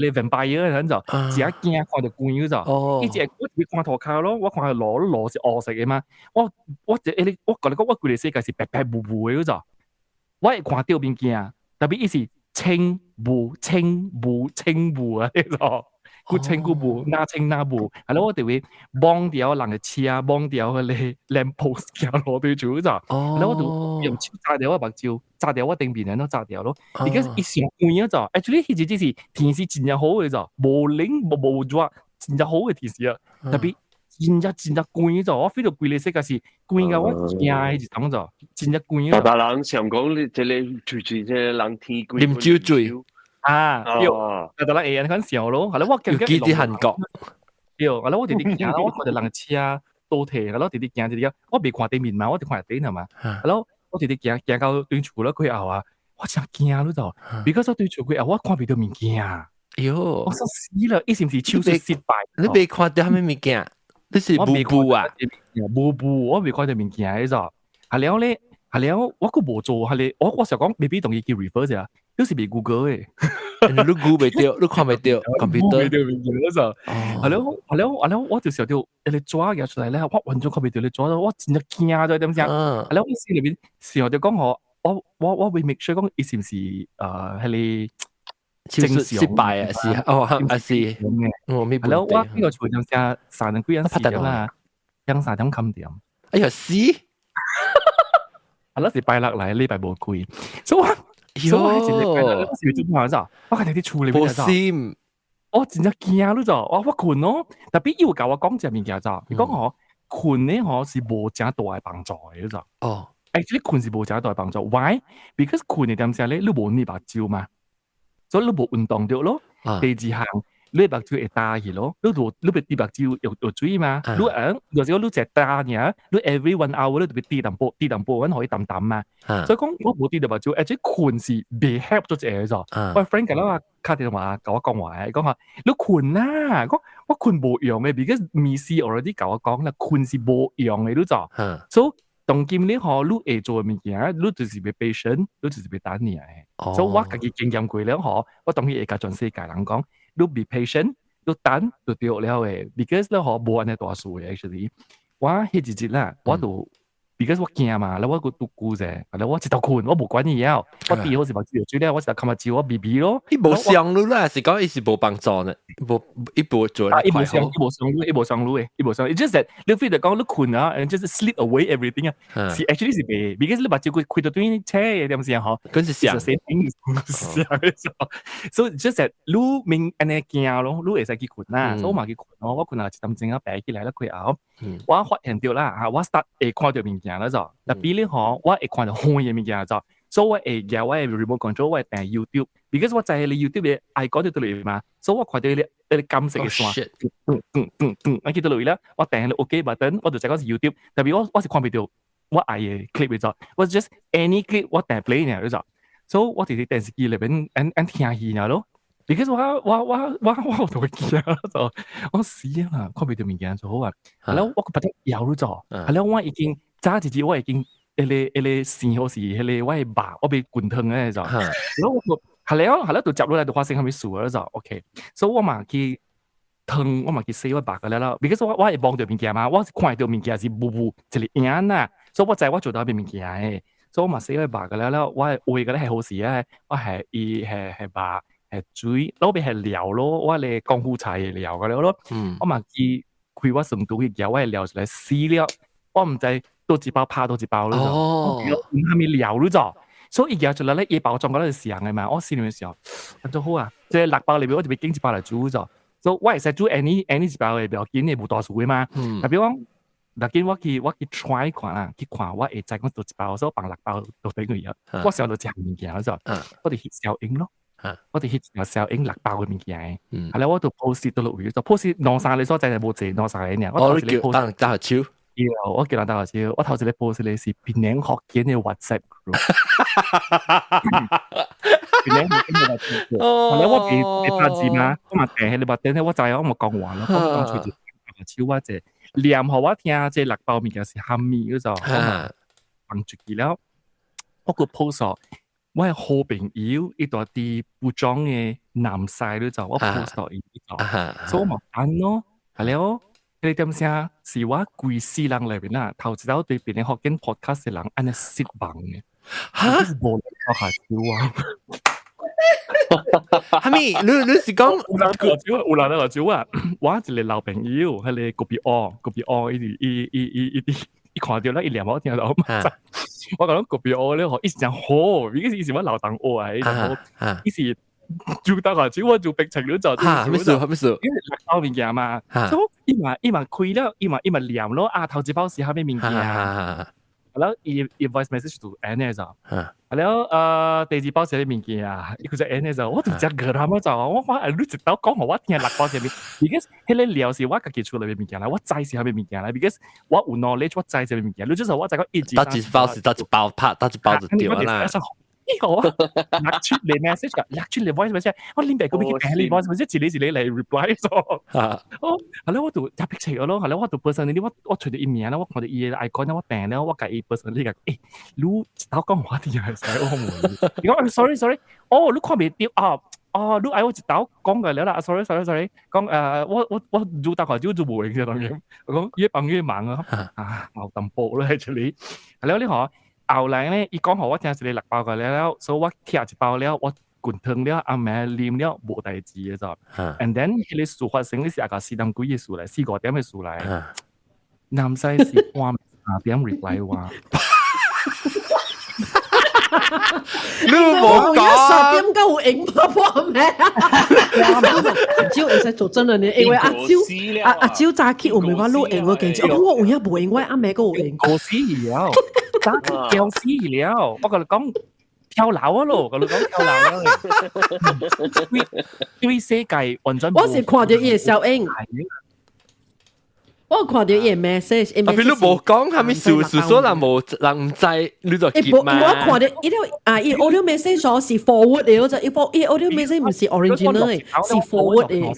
你 vampire 嗰陣就，只一驚看到貴嗰就，伊只我只看頭殼咯，我看佢螺是惡食嘅嘛，我覺得我佢哋世界是白白糊糊嘅嗰就，我係看到邊驚，特別伊是清糊啊呢個。古清古步，那清那步，係咯，我哋會幫掉人嘅車，幫掉佢哋 lamp post 行落對住就，係咯，我哋用炸掉我目睭，炸掉我頂邊人都炸掉咯。而家一上貴咗就 ，actually 其實只是電視真係好嘅就，無靈無抓真係好嘅電視啊，特別真係貴咗，我 feel 到貴嘅世界是貴嘅，我驚嘅就咁就，真係貴咗。大人想講你這裡最這人天貴，啉酒醉。得啦，你講笑咯，係咯，我記啲韓國，係咯，我哋啲驚，我哋人車倒提，係咯，哋啲驚，我未看對面嘛，我哋看對係嘛，係咯，我哋啲驚到對處咯，佢後啊，我真驚咯就，because 對處佢後我看唔到面驚啊，我想死啦，呢是唔是超級失敗？你未看到係咩面驚？你是布布啊？布，我未看到面驚嘅就，係了咧，係了，我個冇做，係你，我成日講未必同意叫 refer 啫。都是被 Google 嘅，你 Google 唔到，你看唔到 computer 嗰時候，係咯，我就時候就你抓嘢出嚟咧，我完全看唔到你抓到，我真係驚咗點先，係咯，我心裏邊時候就講我會 make sure 講是唔是係你正常失敗啊，是，係咯，我呢個場上3人幾人試啦，兩3點冚掂，哎呀死，係咯，是拜落嚟禮拜冇開，所以。所以我係做咩咋？我睇啲處理咩咋？我真係驚咯咋！我困咯，特別要教我講隻物件咋？你講我困咧，我是無正大嘅幫助嘅咋？哦，actually 困是無正大嘅幫助。Why？ Because 困係點先咧？你冇你目睭嘛，所以你冇運動到咯。第二項。你目睭會大去咯，你別啲目睭有水嘛？有時候你隻大嘅，你 every 1 hour 你特別滴淡波，可以淡淡嘛。所以講我冇滴到目睭，而且困是被 help 咗隻嘢咗。我 friend 㗎啦，卡電話教我講話，講下你困啦，我困冇用嘅 ，because Miss already 教我講啦，困是冇用嘅都就。所以當今你學你會做嘅物件，你就是被 patient，你就是被等嘢。所以我自己經驗過了學，我當然會教全世界人講。你 be patient， 你等就對了嘅 ，because 咧學冇安尼大數嘅 actually， 我迄一日啦，我就 because 我驚嘛，然後我個獨孤啫，然後我一道困，我無管嘢啊，我第好時冇照咧，我一道看下照我 BB 咯，伊無上路啦，是講伊是無幫助呢，伊無做得快好，伊無上路嘅，it's just that 你非得講你困啊，and just sleep away everything 啊，是 actually 是未 ，because 你把照佢開到對車嘅點先嗬，嗰是想，so just that 你明安尼驚咯，你會使去困啦，所以我嘛去困咯，我困啊一點鐘啊爬起來啦，佢後，我發現到啦，我 start 會看到物件啦就，特別咧嗬，我會看到紅嘅物件就，所以我會嘅我會 remote control 我會訂 YouTube，because 我就係你 YouTube 嘅 icon 到嚟嘛，所以我看到你金色嘅線，我見到嚟啦，我訂你 OK button，我就就講是 YouTube，特別我是看唔到我愛嘅 clip 嘅就，我 just any clip 我訂 play 嘅就，所以我哋電視機裏邊按聽戲嘅咯。because 我同佢見啊，就我死啊，看唔到物件就好啊。係咯，我覺得有咗，係咯，我已經揸住我已經誒線好時，我係白，我被滾燙咧就。然後我係咯，就接落嚟就發生係咪數啊就 OK，所以我嘛去燙，我嘛去洗我白嘅啦。because 我係望到物件嘛，我看到物件是霧一粒影啊，所以我知我做到邊物件嘅，所以我嘛洗我白嘅啦。我係會嘅咧係好事啊，我係係白。係水，嗰邊係料咯，我哋功夫菜嘅料嘅咯。我嘛去開我成都嘅嘢，我係料出嚟試料，我唔知多幾包拍多幾包咯。哦，係咪料咯咋？所以而家出嚟咧，嘢包裝嗰啲時候嘅嘛，我試嘅時候，咁好啊。即係辣包裏邊，我就俾經濟包嚟煮咗。所以我係識煮 any 幾包嘅，比較見你冇多數嘅嘛。特別講，嗱見我去 try 看啊，去看我會知我多幾包，所以放辣包到底佢嘢。我時候就食物件嗰陣，我哋去小英咯。我哋翕有時候影辣爆嘅物件，係啦，我度 post 到落去，就 post 攞晒你所在係冇借攞晒嘅呢。我叫人打招，我叫人打招，我頭先你 post 你是邊領學見嘅 WhatsApp group， 邊領學見嘅 WhatsApp group， 係啦，我俾拍字嘛，我咪訂喺你話訂喺我就係我冇講話咯，我講隨住打招或者念學我聽即係辣爆物件是蝦米嗰就，我咪放住佢啦，我個 post。我係好朋友，一度啲服裝嘅男仔咧就我 post 到呢度，所以我咪揀咯，係咯。你點先？是我貴死人裏邊啦，頭先我對別人學緊 podcast 嘅人，安尼失望嘅。嚇！冇人學下笑啊！係咪？你是講有人學笑啊？我一個老朋友喺你嗰邊呢啲。一看到咧，一念我聽到，我講嗰邊我咧，一時講好，因為以前我老當我啊，一時做得下子，我做逼情了就，咩事？因為辣包物件嘛，所以伊嘛開了，伊嘛念咯，啊頭一包是蝦米物件，然後伊 voice message to Annie 就，然後第二包是咩物件啊？佢就 Annie就，我就只個他們就，我你直到講我聽辣包是咩 ？because 迄個料是我自己出來嘅物件啦，我知是蝦米物件啦 ，because 我有 knowledge 我知係咩物件，你就是我就講一包是打一包拍，打一包就掉啦。我拿出嚟 message 噶，拿出嚟 voice message， 我拎俾嗰邊嘅 voice message，自己嚟 reply 咗。係咯，我度入 picture 咯，係咯，我度 personally， 我除咗一面啦，我看到伊 icon， 我訂咧，我介意 personally 嘅，你頭講話啲嘢係我唔會。你講 sorry， 哦，你看未掉啊？哦，你嗌我一頭講嘅啦 ，sorry， 講我做大學就做冇嘅當然，我講越幫越忙啊，冇咁薄咯喺這裡，係咯，你學。後來咧，伊講好我聽是你辣包嘅了，所以我徛一包了，我滾燙了，阿妹啉了，冇代志嘅就。And then 迄個事發生，你是阿個4點幾嘅事嚟，4、5點嘅事嚟。男仔是半3點 reply 話。你冇講10點夠影波咩？阿蕉會使做真嘅呢，因為阿蕉早起我咪話錄影我見住，我有影冇影，我阿妹個有影。過死了，叫死了，我同你講跳樓啊咯，同你講跳樓啊！對世界完全。我是看到伊個小影。我看到伊 message， 啊，譬如冇講係咪事所人冇人唔知，你就結嘛？我看到伊 audio message 是 forward 嘅，就伊 audio message 唔是 original 嘅，是 forward 嘅。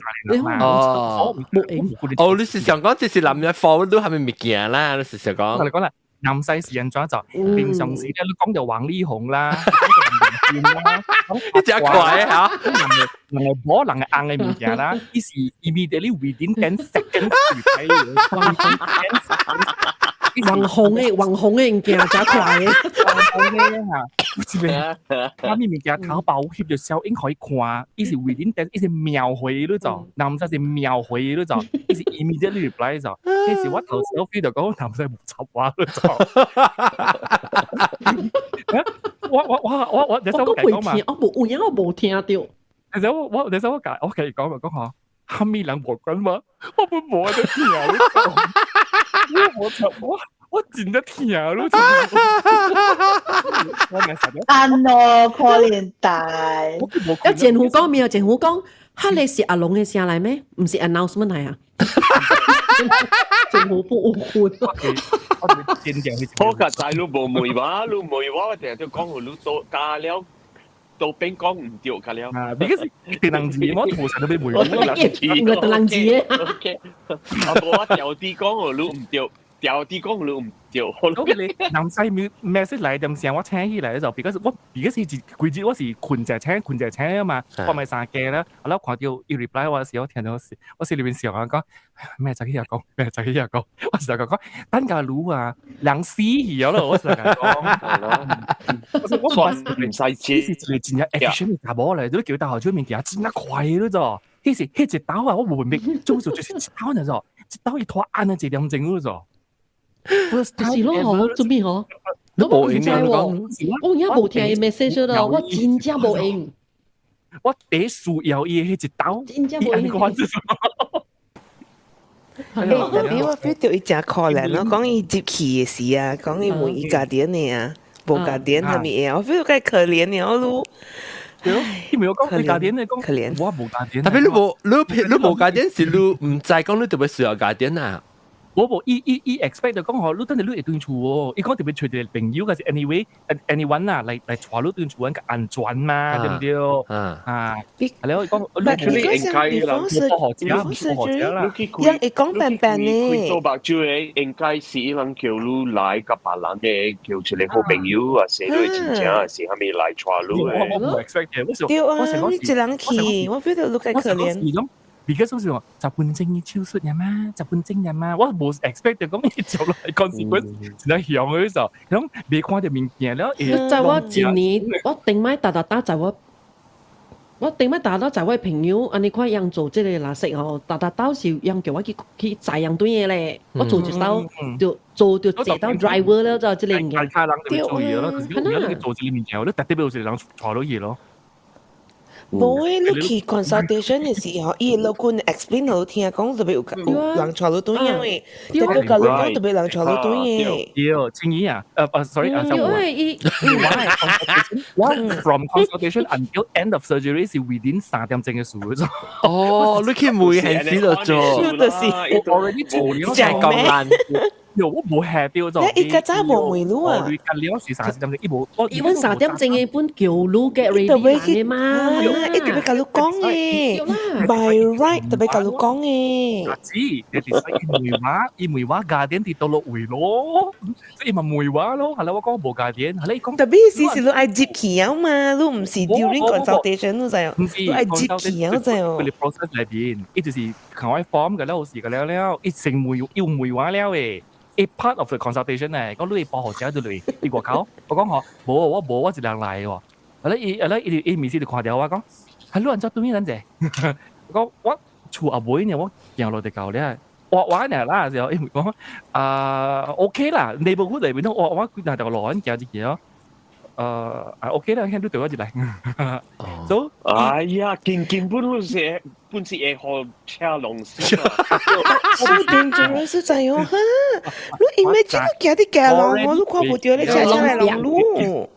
哦，你是想講這是男人 forward 都係咪物件啦？你是想講？我哋講啦，男仔是人裝就平常時咧，你講就王力宏啦，講就吳宗憲啦，你只快嚇，人嘅摸人嘅硬嘅物件啦，伊是 immediately within 10 seconds 網紅嘅物件真快嘅，網紅嘅嚇，是咪？他咪物件淘寶翕咗小影可以看，伊是 within 10，伊是秒回嗰種，男仔是秒回嗰種，伊是 immediately reply 嗰種，迄時我頭先 feel 到講男仔冇插話嗰種。我，你想我講嘛？我有影冇聽到。你想我可以講嘛？講下，後面兩部軍嘛，我本冇得聽我真得聽咯。我咪實咗。啱咯，可憐大。有政府講咩？政府講，哈你是阿龍嘅聲嚟咩？唔是 announcement 嚟啊？政府不誤會。我個仔都冇梅話，你梅話我成日都講佢都加了，到邊講唔掉加了。because 電能字我全部成日都俾梅話。電能字嘅。OK，我掉啲講佢唔掉。掉啲講佢唔掉，咁你男仔message 嚟點時我請起嚟就 because 是季節我是困隻請啊嘛，我咪散嘅啦，我睇到要 reply 我時我聽到我心裏邊想講咩就講，我成日講等架路啊，兩死咗咯，我成日講，我唔使知，是真係 efficient 嘅波嚟，都叫大學出面其實真係快咯咋，迄隻刀啊，我冇明做就是一刀嚟咗，一刀一拖按啊一點鐘咗。是咯，做咩嗬？我唔知喎，我而家冇聽 message 咯，我真正冇應。我第數要伊迄一刀，真正冇應。我 feel 到伊真可憐咯，講伊接氣嘅事啊，講伊冇伊家電嘅啊，冇家電係咪啊？我 feel 到佢可憐嘅我都。伊咪有講佢家電你講可憐，我冇家電。特別你冇家電是你唔知講你特別需要家電啊？我冇伊 expect 就講我你等你會斷厝喎，伊講特別隨住朋友嘅是 anyone 啊嚟帶你斷厝揾個安全嘛，對唔對？係咯，講你應該啦，因為講笨笨咧，做白豬嘅應該是人叫你來個別人嘅叫出嚟好朋友啊，寫到親戚啊，是係咪來帶你嘅？我冇 expect 嘅，對啊，你一人去，我 feel 到你係可憐。because 好似話日本正嘅超出人嘛，日本正人嘛，我冇 expect 就講伊做落嚟consequence，真係響嗰時候，咁未看到面見了。在我前年，我頂擺打在我頂擺打在我朋友，安尼看樣做即個垃圾吼，打到是樣叫我去載樣對嘢咧，我做一刀就坐到 driver 了就即個嘢。大人就做嘢咯，可是你做呢面嘢，你特別有時人坐到嘢咯。冇誒，你去 consultation 嘅時候，伊老官 explain 好聽講特別有人坐到對嘅，特別教你講特別人坐到對嘅。要青怡啊，sorry 啊，就我 from consultation until end of surgery 是 within 3點鐘嘅事咗。哦，你去每件事都做，我 already 做咗，真係咁難。我冇下標咗。一個真係冇回路啊！你隔了是3點鐘，伊本3點鐘嘅本叫路 get ready 嘅嘛，一特別教你講嘅，by right 特別教你講嘅。知，你哋伊梅話家電跌到落回咯，所以咪梅話咯，係啦，我講冇家電，係你講。特別是你愛接氣啊嘛，你唔是 during consultation 都係，你愛接氣啊就。佢哋 process 裏邊，一就是開 form 嘅啦，好事嘅了，一成要梅話了誒。A part of the consultation 咧，講你報學者對你，你過考，我講我冇，我一兩嚟喎。伊面試就看掉我講，係你人做對面人啫。我講我厝阿妹呢，我行落地教咧，我玩呢啦時候，伊講OK 啦，你冇嚟邊度，我嗱就攞人教啲嘢咯。OK 啦，聽到對我就嚟。so 哎呀，根本是學車龍師啊！好dangerous就係哦哈！你 imagine 你行啲架路，我都看唔到你車嚟龍路。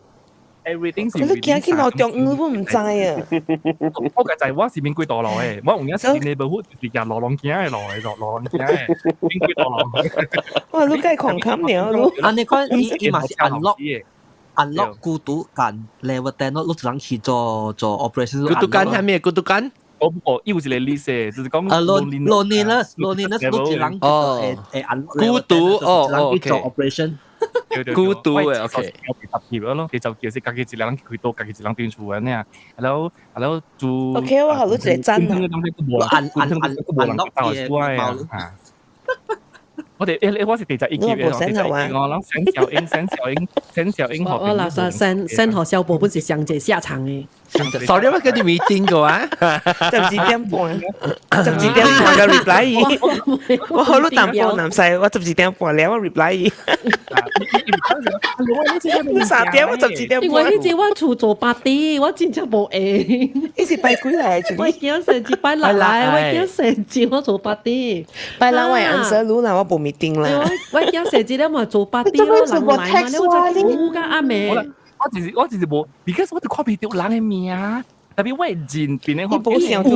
everything 是。你行去落腳我都唔知啊！我嘅就係我是面軌道路嘅，我用一次你部是日落浪行嘅路嚟落浪行嘅面軌道路。哇！你梗係狂冚了，安尼看伊嘛是 unlock 孤獨感 level 10咯，你只能去做 operation。孤獨感係咩？孤獨感？我又是嚟 list 嘅，就是講 loneliness，你只能孤獨哦，去做 operation。孤獨嘅 OK。有別特別咯，佢就叫是家己一人去到家己一人斷厝嘅呢。Hello 住。OK， 我好多謝真啊。按 lock 嘅啊。我哋我是第一集嘅，我諗沈小英我老實send學小寶本是上節下場嘅。sorry 我跟你 meeting 過啊，12點半，12點半嘅 reply， 我好多淡薄南西，我12點半了我 reply， 3點我12點半。因為呢次我厝做party，我真正冇閒。呢次拜幾嚟？我驚成節拜六嚟，我驚成節我做party。拜六我answer 路啦，我冇 meeting 啦。我驚成節咧，我做party 咯，人嚟嘛，你我就估㗎阿妹。我就是冇 ，because 我哋 copy 掉人嘅名，特別我係前邊咧，我唔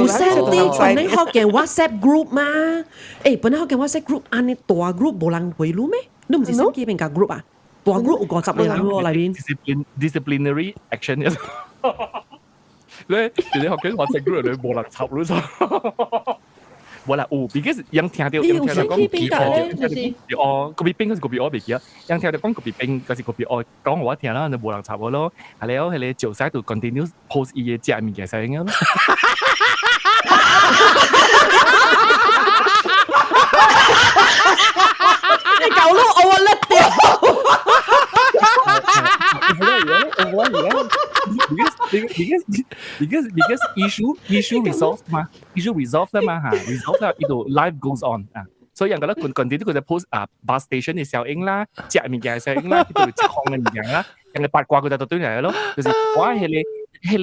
send 啲本嚟學嘅 WhatsApp group 嘛？誒，本嚟學嘅 WhatsApp group，按你大 group 冇人回路咩？你唔是先幾邊個 group 啊？大 group 有50個人喎，裏邊。disciplinary action 咧，你學緊 WhatsApp group 你冇人插咯就。冇啦，because 人聽到講copy 哦，copy 邊嗰時 copy 我未記啊，人聽到講 copy 邊嗰時 copy 我講我聽啦，就冇人插我咯，係你做曬度 continue post 伊嘅隻物件上嘅咯。你搞到我甩掉。because issue resolved 嘛，issue resolved 啦嘛嚇 ，resolved 啦，呢度 life goes on 啊，所以人覺得continue佢就 post 啊 bus station 嘅效應啦，隻物件嘅效應啦，呢度職項嘅物件啦，人哋八卦佢就對嚟咯，就是哇係你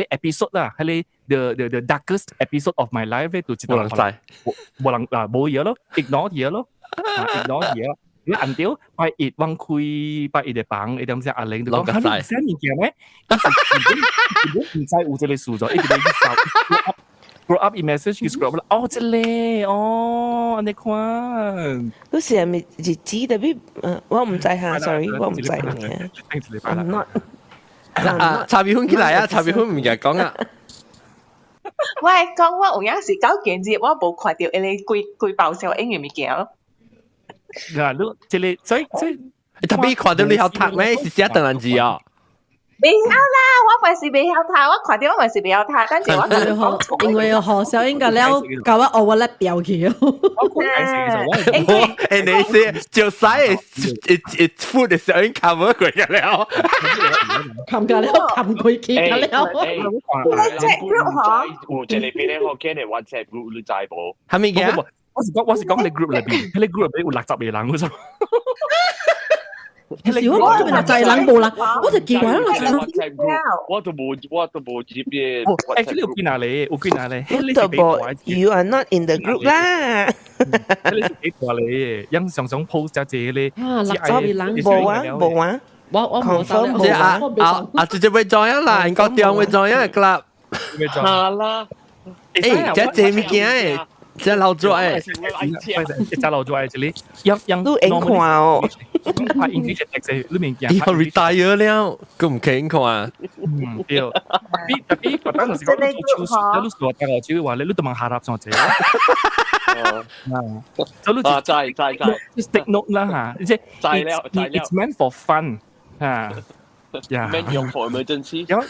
episode 啦，係你 the darkest episode of my life 咧，就知道冇人知，冇人嗱冇嘢咯 ，ignore 嘢咯，ignore 嘢咯。你按掉拜一往開拜一嘅房，你點知阿玲就講：嚇你唔寫物件咩？但是唔知有這個事咗，一直喺 grow up message 佢 scroll 哦，這咧哦，你看，嗰時係咪日子特別？我唔知嚇 ，sorry， 我唔知嘅。I'm not。查別款起來啊！查別款唔係講啊！我係講我有陣時搞件事，我冇看到你貴爆笑英語物件咯。嗱，你即係所以特別看到你好讀咩？是寫鄧蘭字啊？未曉啦，我咪是未曉睇，我看到我咪是未曉睇，但是我因為學小英個了搞我我甩掉佢。誒，你是就曬誒 food 嘅小英 cover 佢嘅了冚㗎了，冚佢嘅了。WhatsApp group 嗬，我這裏邊咧，我見你 WhatsApp group 你知冇？係咪嘅？我是講你 group 裏邊，喺你 group 裏邊有60個人嗰種。如果我做咩就係冷暴啦，我就奇怪啦，我都冇接嘅。actually 有見下你，有見下你。You are not in the group 啦。你幾個你？因常常 post 咗自己咧。啊，60個人冇啊冇啊。我冇收。即係直接會 join 啦，人個店會 join club。係啦。誒，即係借物件誒。即係老咗誒，即係老咗誒，這裡樣都影看哦。拍 English text 裏面嘅。以後 retire 了，咁唔傾看啊。對。tapi pada nasi kau tu choose, lalu sudah tahu cewek wala, lalu teman harap sama cewek. Lalu just take note lah ha. It's meant for fun. Ha. Yeah. Meant for emergency. Yeah,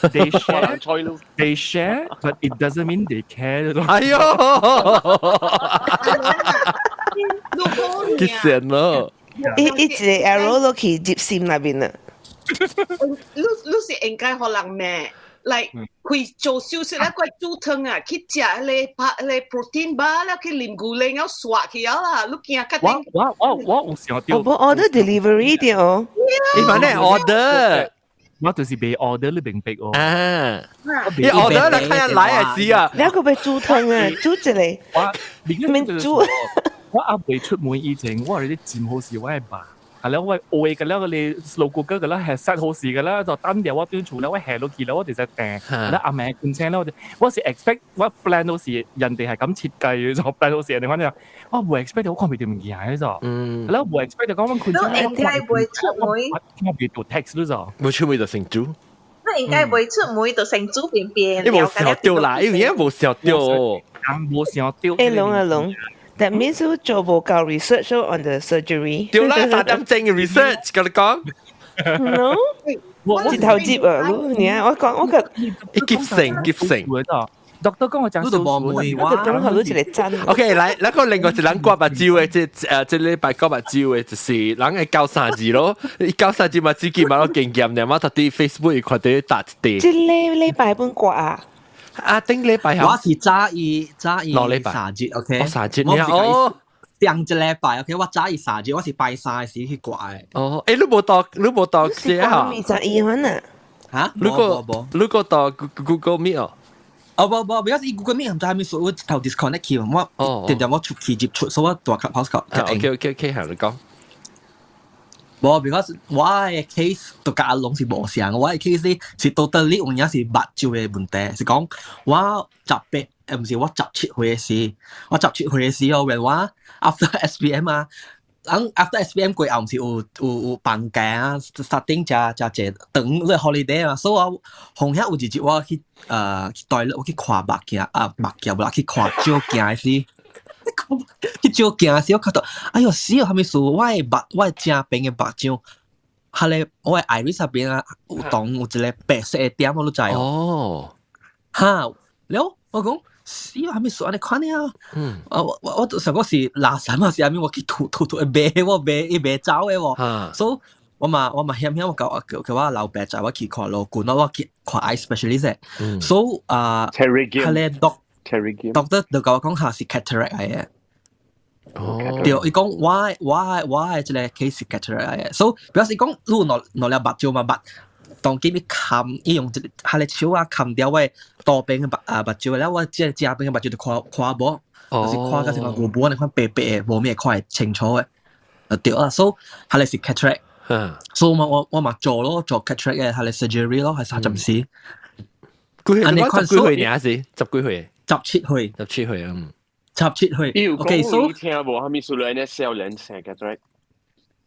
they share, but it doesn't mean they care. 哎呦，幾神咯！一隻 arrow 落去接線那邊啊！你是應該可能咩？嚟佢做小食咧，佢煮湯啊，去食你 protein bar 啦，去淋咕喱，然後刷起啦，你見啊？我有想到。我 order delivery 啲哦。你問你 order？我就是被 order 你明白哦。啊，你 order 你看人來啊是啊。你個被煮湯啊，煮一嚟。免煮。我阿未出門以前，我係啲佔好事，我係爸。係啦，我愛嘅啦，我哋路過嘅啦，係實好事嘅啦，就單掉我端廚啦，我係落去啦，我哋就訂。啦阿明灌青啦，我是 expect 我 plan 到時人哋係咁設計嘅，就 plan 到時人哋反正我冇 expect 到我 comedy 唔見嘅就。係啦，冇 expect 到講灌青。都應該會出門。我俾到 text 咯就。冇出門就成豬。都應該會出門就成豬便便。你冇時候丟啦，因為而家冇時候丟。冇時候丟。龍。That means 做冇夠 research on the surgery。對啦，3點鐘嘅 research，跟你講。，no，一頭接啊，你啊，我講，一急性。doctor 講我講數冇我就講佢好似嚟真。OK，來，那個另外一人刮目睭嘅，這禮拜刮目睭嘅就是人係教三字咯，教三字嘛，自己嘛，我經驗咧，我特啲 Facebook 要看到打一即禮拜本刮啊！啊，頂禮拜我是早一3節 ，OK， 3節你哦。上一禮拜 ，OK， 我早一3節，我是拜3時去刮嘅。哦，誒，你冇到寫嚇？21分啊！嚇？如果到 Google Meet 哦。不要是 Google Meet 唔知係咪所謂頭 disconnect 去，我點我出去接觸，所以我大 clubhouse 個。OK，行你講。冇 ，because 我嘅 case 同阿龍是無相，我嘅 case 是 totally 有影是目睭嘅問題，是講我18，唔是我17歲嘅事，我17歲嘅時候，when 我 after SPM 啊。after SPM 過後唔是有放假啊 ，starting 就等你 holiday 啊，所以我紅日有一日我去toilet 我去看目鏡我去看照鏡時，去照鏡時我看到，哎呦死啊！係咪數我係正邊嘅目睭，係咧我係 iris 入邊啊，有一個白色嘅點我都知哦。嚇，了我講。死啊！係咪數你看你啊？我上嗰時垃圾嘛，時下面我去吐白我走嘅喎，所以我嘛險我叫我老爸仔我去看路管我去看 eye specialist，所以係咧 doctor 就教我講下是 cataract 嚟嘅。對，伊講我係即個 case cataract 嚟嘅，所以表示講如果攞了目睭嘛目。當佢冚，伊用下嚟手啊冚掉喂多邊嘅目睭，แล้ว我即係正邊嘅目睭就看無，就是看嗰時個無波，你看白白嘅，無咩看清楚嘅，對啊，所以下嚟是 cataract，所以我嘛做 cataract 嘅下嚟 surgery 咯，係30時。幾歲你啊？是10幾歲？17歲。17歲啊，17歲。OK，所以聽無係咪數嚟呢少年成 cataract？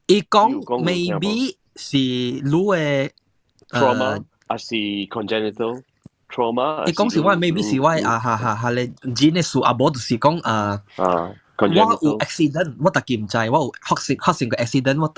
伊講 maybe 是攞嘅。trauma 還是 congenital trauma？你講是我 maybe 是我下咧，gene 嘅數阿伯就是講我有 accident， 我特記唔知，我有發生個 accident， 我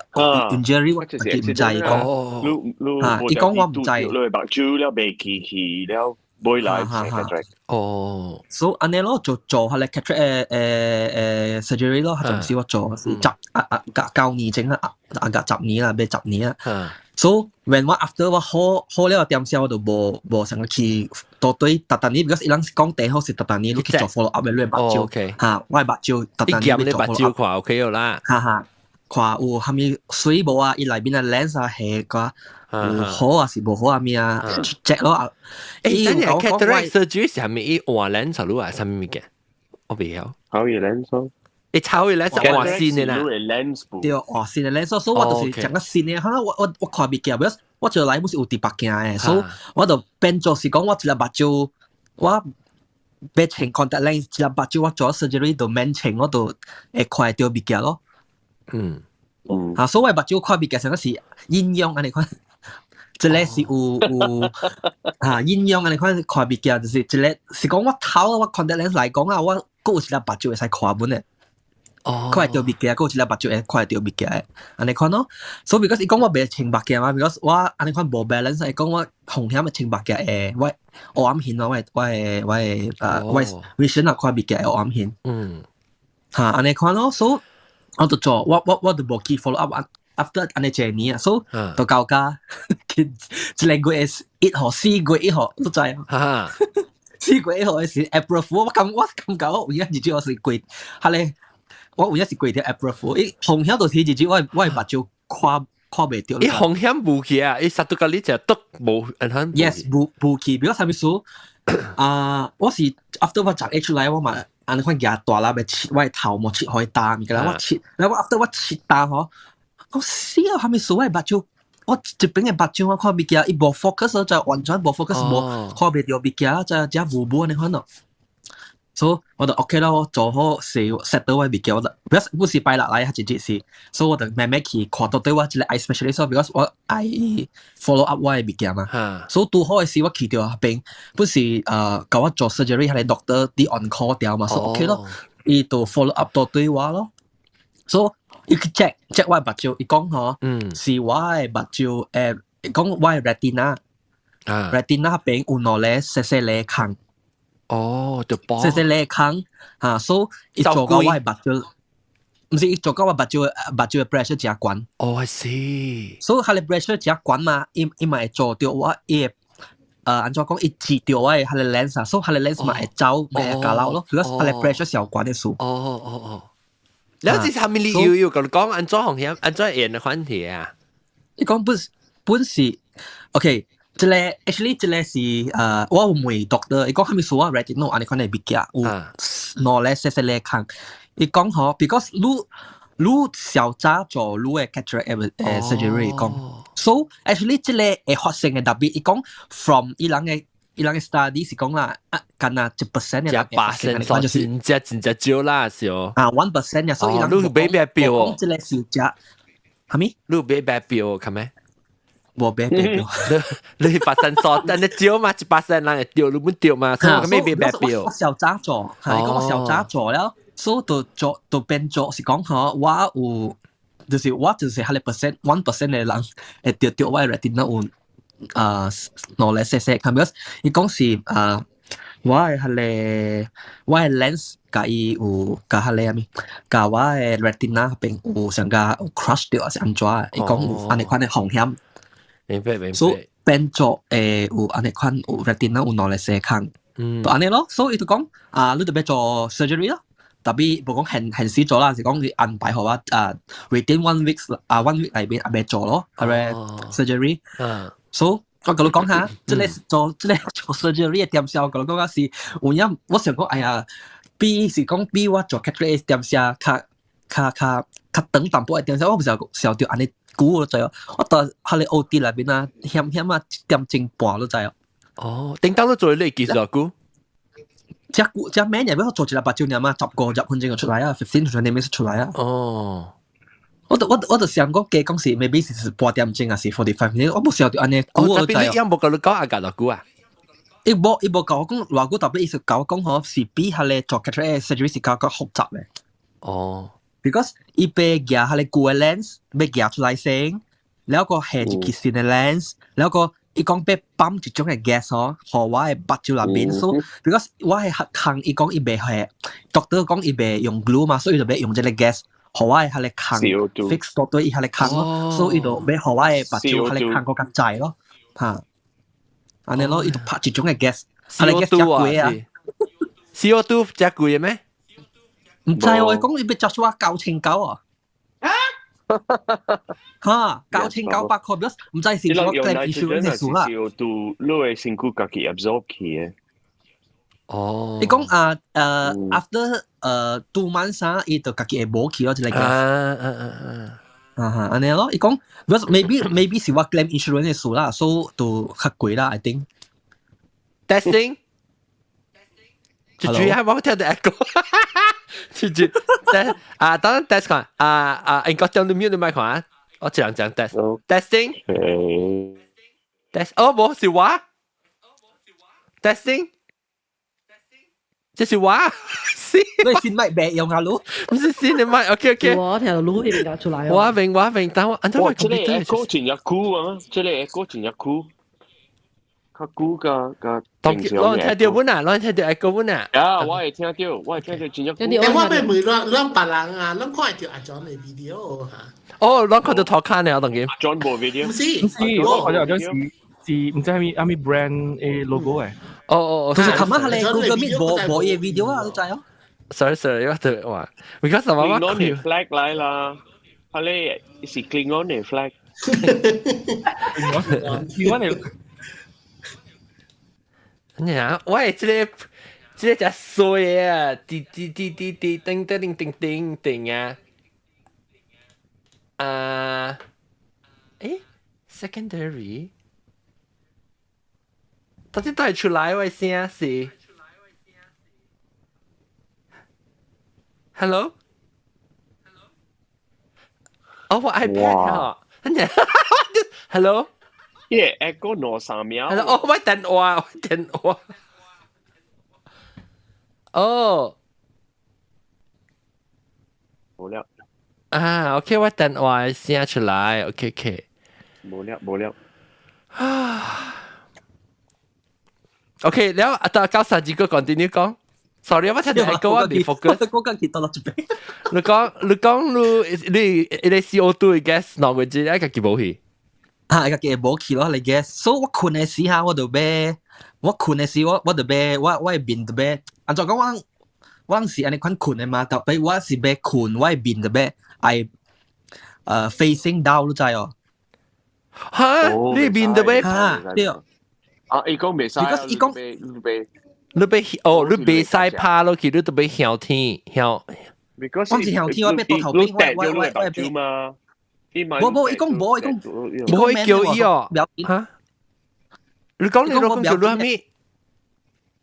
injury 我特記唔知講。伊講我唔知。你白珠了未記起了，未來成 cataract。哦，所以安尼咯，做下咧 cataract surgery 咯，就唔是我做9年整啊，10年啦，俾10年啊。So when 我 after 我好了點時我就無成日去到對特特呢 because 伊人講第一好是特特呢，你去做 follow up 嘅你目睭嚇，我係目睭特特呢你做 follow up 看 OK 啦，看有係咪水無啊？伊內邊嘅 lens 啊係個有好啊是無好啊咩啊 check 咯。誒，等下 cataract surgery 係咪伊換 lens 咯啊？係咪嘅？我未曉。考驗 lens。你抄佢 lens 換線嘅啦，對，換線嘅 lens，所以我就是講個線嘅，可能我看別嘅，我就來冇是有啲白鏡嘅，所以我就變做是講我一粒目睭，我變成 contact lens，一粒目睭我做 surgery 就免請我就會看到別嘅咯。所謂目睭看別嘅，成個是陰陽安尼看，一個是有陰陽安尼看別嘅，就是一個是講我頭我 contact lens 來講啊，我個有一粒目睭會使看本嘅。看到別嘅，嗰一粒目睭會看到別嘅，安尼看咯。所以 because 伊講我袂清白嘅嘛 ，because 我安尼看無 balance， 伊講我紅險嘅清白嘅誒，我暗顯咯，我 vision 啊看別嘅我暗顯。嚇，安尼看咯，所以我就做，我就無去 follow up after 安尼一年啊，所以就交加，一個月1號4個月1號都知啊。4個月1號嘅是 April Fool，我咁搞，我而家日子我是貴，係咧。我有一是貴條 April Fool，伊紅險就是日子我目睭看袂到。伊紅險無去啊，伊殺到個你就都無銀行。Yes，無去，比如啥物事？我是 after 我จาก出來，我嘛安尼看牙大啦，咪切我頭冇切開大，咪個啦我切，然後我 after 我切大嗬，我死啊！係咪數我目睭？我一邊嘅目睭我看別嘅，伊無 focus 就完全無 focus，無看袂到別嘅，就無無安尼看咯。所以我就 OK 啦，我做好set 到我別嘅，我就不是拜六來一日是，所以我就慢慢去看到對我一個 eye specialist，because 我 I follow up 我嘅別嘅嘛，所以拄好嘅時我去到嗰邊，不是教我做 surgery 係 doctor 啲 on call 掉嘛，所以 OK 咯，伊就 follow up 到對我咯，所以伊去 check 我目睭，伊講吼，是我嘅目睭講我嘅 retina 邊有攞咧細細粒坑。哦，就幫。細細粒坑嚇，所以伊做到我嘅目睭，唔是伊做到我目睭嘅 pressure 真懸。哦，I see。所以佢嘅 pressure 真懸嘛，伊咪會做到我伊安怎講？伊治掉我嘅lens 啊，所以佢嘅 lens 咪會走，咪會加漏咯。because 佢嘅 pressure 是有關嘅數。了解下面你有講安怎紅險，安怎演嘅問題啊？你講本是 OK， 這個 actually 這個是我有問 doctor， 伊講佢咪說我 retinal 安尼款嘅物件有攞咧細細粒坑。伊講吼 ，because 你小早做你嘅 cataract surgery 講。So actually 這個會發生嘅特別，伊講 from 伊人嘅 study 是講啦，干那1% 嘅8%所以真少啦，少1% 呀，所以人你俾白表，講這個是假，係咪？你俾白表，係咪？冇俾白表，你8%所，但係少嘛，1%人會掉，你唔掉嘛，所以我咪俾白表。我小早做，係講我小早做了，所以就變做是講嗬，我有。就是我就是1% 嘅人會掉我嘅 retina 有攞嚟細細，係咪？伊講是我嘅lens 甲伊有甲係咪？甲我嘅 retina 邊有上加 crush 掉是安怎？伊講有安尼款嘅風險。明白。所以變做有安尼款有 retina 有攞嚟細坑。就安尼咯，所以就講你就要做 surgery 咯。特別冇講現時做啦，是講佢安排好啊，within 1 week 裏邊未做咯，係咪 surgery？所以我同你講下，即係做 surgery 嘅點先，我同你講下是，有因我想講，哎呀，比是講比我做 cataract 點先，較長淡薄嘅點先，我唔係想掉安尼估咯，就係我到喺你 OD 裏邊啊，險啊點正半咯，就係。哦，頂當都做你技術啊，估。只名人俾我做住啦，8年嘛，10個入分鐘就出嚟啊，15 to 20 minutes 出嚟啊。哦，我就想講嘅講是 maybe 是8點鐘啊，是45 minutes，我冇想到安尼估我就係。你有冇講你講阿格就估啊？伊冇講我講話估，特別意思講嗬，是比下咧做 cataract surgery 是較複雜嘅。哦 ，because 伊被夾下咧固嘅 lens 被夾出嚟先，แล้วก็係一個新嘅 lens，แล้วก็伊講被ปั๊一種嘅 gas 嗬，和我嘅目睭入邊，所以 because 我係坑，伊講伊未係 doctor 講伊未用 glue 嘛，所以就要用這個 gas，和我係下嚟坑 fix 到對伊下嚟坑咯，所以就要和我嘅目睭下嚟坑個咁滯咯，嚇，安尼咯，伊就拍一種嘅 gas， 下嚟 gas 真貴啊 ，CO2 真貴咩？唔知喎，講伊要賺咗9,900啊！嚇，9,900塊，表唔知是我 claim insurance 嘅數啦。CO2 你會身軀家己 absorb 去嘅。哦。你講after 2 months 啊，伊就家己會冇去咯，即係安尼咯。伊講，because maybe 是我 claim insurance 嘅數啦，所以就較貴啦，I think。Testing。主要係我聽到 echo。等陣 test 看應該將你 mute 麥看啊，我這樣 testing， 哦冇是我 testing， 這是我你先麥別用下路，唔是先你麥 OK， 我聽到路嗰邊出來哦，我明，等我，哇，這個 echo 真係酷啊，這個 echo 真係酷。較久個正常嘅。我聽到本啊，我聽到 echo 本啊。啊，我會聽到真係真係。誒，我咪每兩別人啊，兩看到阿 John 嘅 video 嚇。哦，兩看到頭看咧，我當佢。John 部 video。唔是，我好像是唔知係咪 brand 嘅 logo 誒。哦，就是琴晚係你 Google Meet 播嘢 video 啊，都知哦。Sorry，我對話，because 什麼 Klingon 嘅 flag 嚟啦，係你是 Klingon 嘅 flag。Klingon 嘅。呀，喂，這個真衰啊！滴叮啊！secondary， 到底帶出來位聲是 ？Hello？ 哦，我 iPad 啊！Hello？耶 ，echo 2-3秒。哦，我電話。哦。好了。啊，OK， 我等我寫出來 ，OK， 冇了。OK， แล้ว到九十幾個 continue 講 ，sorry， 我聽到係講我未 focus。我講見到啦，這邊。你 CO2 gas 攞過之，一個幾冇去。一個幾冇去咯，你 gas。所以我困嘅時候，我就俾我困嘅時候，我就俾我邊就俾。按照講我是安尼款困嘅嘛，特別我是俾困，我邊就俾facing down 都知哦。嚇！你邊就俾對。伊講未使，伊講你俾晒趴落去，你都俾向天向。我是向天，我俾到頭邊，我俾嘛。冇，伊講冇可以叫伊哦。嚇！你講叫你係咩？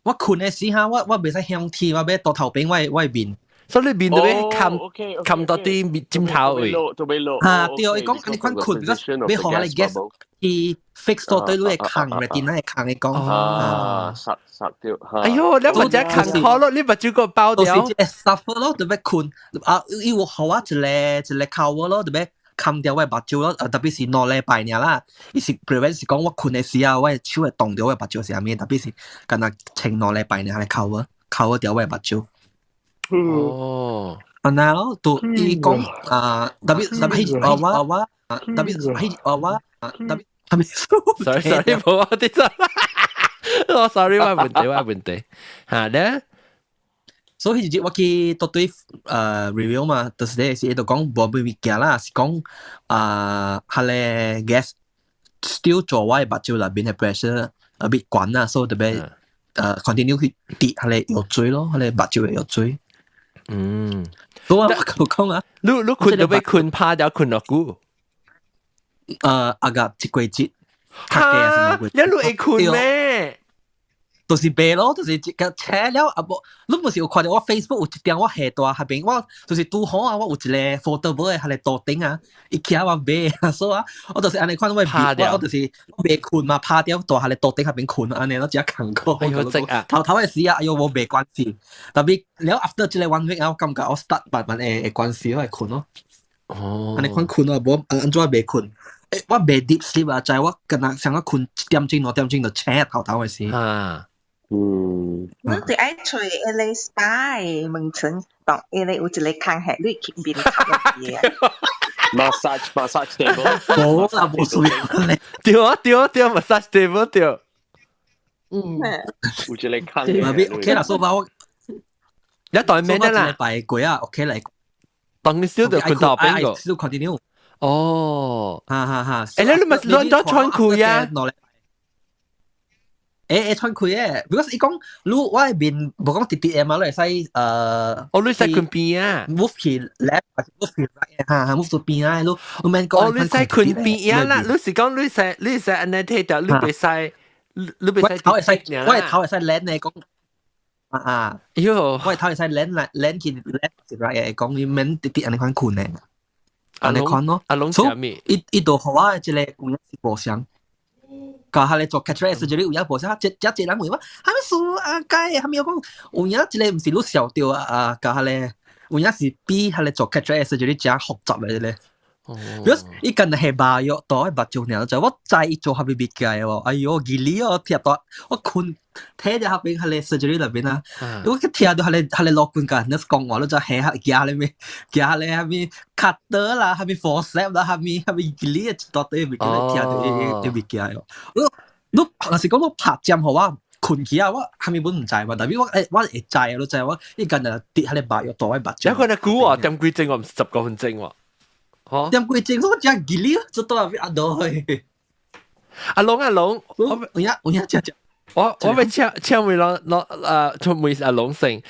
我困嘅時候，我未使向天，我俾到頭邊，我邊。所以你邊度俾冚到啲尖頭位。對，伊講你款困，俾學下你 guess。伊 fix 到對你嘅坑嘅電腦嘅坑嘅講。實掉。哎呦，你或者坑好咯，你把這個包掉。到時一 suffer 咯，就俾困。伊有學啊一個 cover 咯，就俾冚掉我嘅目睭咯。特別是兩禮拜呢啦，伊是 prevent 是講我困嘅時候，我嘅手會動掉我嘅目睭是啥物？特別是今日前兩禮拜呢，係 cover 掉我嘅目睭。哦。安那咯，到伊講特別sorry， 冇我啲真，我 sorry， 我問題，嚇咧。所以我去到對review 嘛，就是咧是度講無物件啦，是講係咧 gas still 做我嘅目睭入邊嘅 pressure a bit 滾啦，所以特別continue 去跌係咧有水咯，係咧目睭會有水。好啊，我講啊，你困到俾困趴掉困落股。阿個一季節，嚇！一路會困咩？就是白咯，就是個車了啊！無，你唔是有看到我 Facebook 有一點我下大下邊，我就是拄好啊！我有一個 photo 喺個頭頂啊，伊企我白啊，所以啊，我就是安尼看我我就是白困嘛，趴掉大下個頭頂下邊困安尼，我只扛過。哎呦，積啊！頭嘅時啊，哎呦，冇白關係，特別了 after 即個 one week 啊，我感覺我 start 慢慢會關係，我係困咯。哦，安尼款困啊，無安怎白困？我未 deep sleep 啊，就係我今日想我困1點鐘2點鐘就醒頭嘅事。你哋愛吹一個 SPA 問診，當一個有一個坑係你邊邊頭嘅。massage table。冇啦，冇水。對 massage table 對。有一個坑。OK 啦，所以我一代咩啦？禮拜幾啊 ？OK 嚟。當你燒就困到邊個？燒 continue。哦，哈，你咪亂咗穿褲啊？穿褲嘅，如果伊講，我係邊無講直接嘛，你係使你使困邊啊 ？move 去 left 或者 move 去 right move 到邊啊？你免講。你使困邊啊啦？你是講你使安尼睇到，你袂使，我頭會使 land 嚟講。喲，我頭會使 land 去 left right 講，你免直接安尼款困嘅。安尼款咯，所以伊度好啊，即個有影是無相，教下你做 catchphrase 就你有影無相，一人問我，係咪數啊？解係咪有講有影即個唔是你笑掉啊？教下你有影是比下你做 catchphrase 就你真複雜嘅咧。如果伊近係麻藥多係白做呢，就我再做下邊別嘅喎。哎呦，吉利哦，貼到我困睇到下邊係你 surgery 入邊啊。如果貼到係你落罐㗎，你講話都就係下夾你咩？夾你下邊 cutter 啦，下邊 forceps 啦，下邊吉利一到對邊嘅貼到啲別嘅喎。你平時講我拍針好啊，困起啊，我下面本唔制嘛，但係我會制啊，都制我依近就跌喺你白藥多喺白。有個人估啊，點幾正我唔10個分正喎。點鬼正我真吉利，做到阿多去。阿龍，我咪請回出門阿龍先。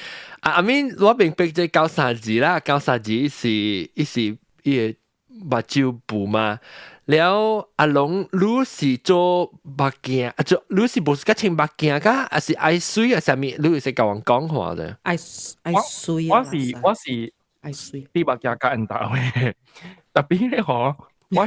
阿面我明白即係93字啦，93字是伊個目睭部嘛。แล้ว阿龍你是做目鏡，你是無是個穿目鏡噶，還是愛水啊？啥物？你是甲我講話啫？愛水啊！我是愛水。啲目鏡較人大嘅。特別咧，我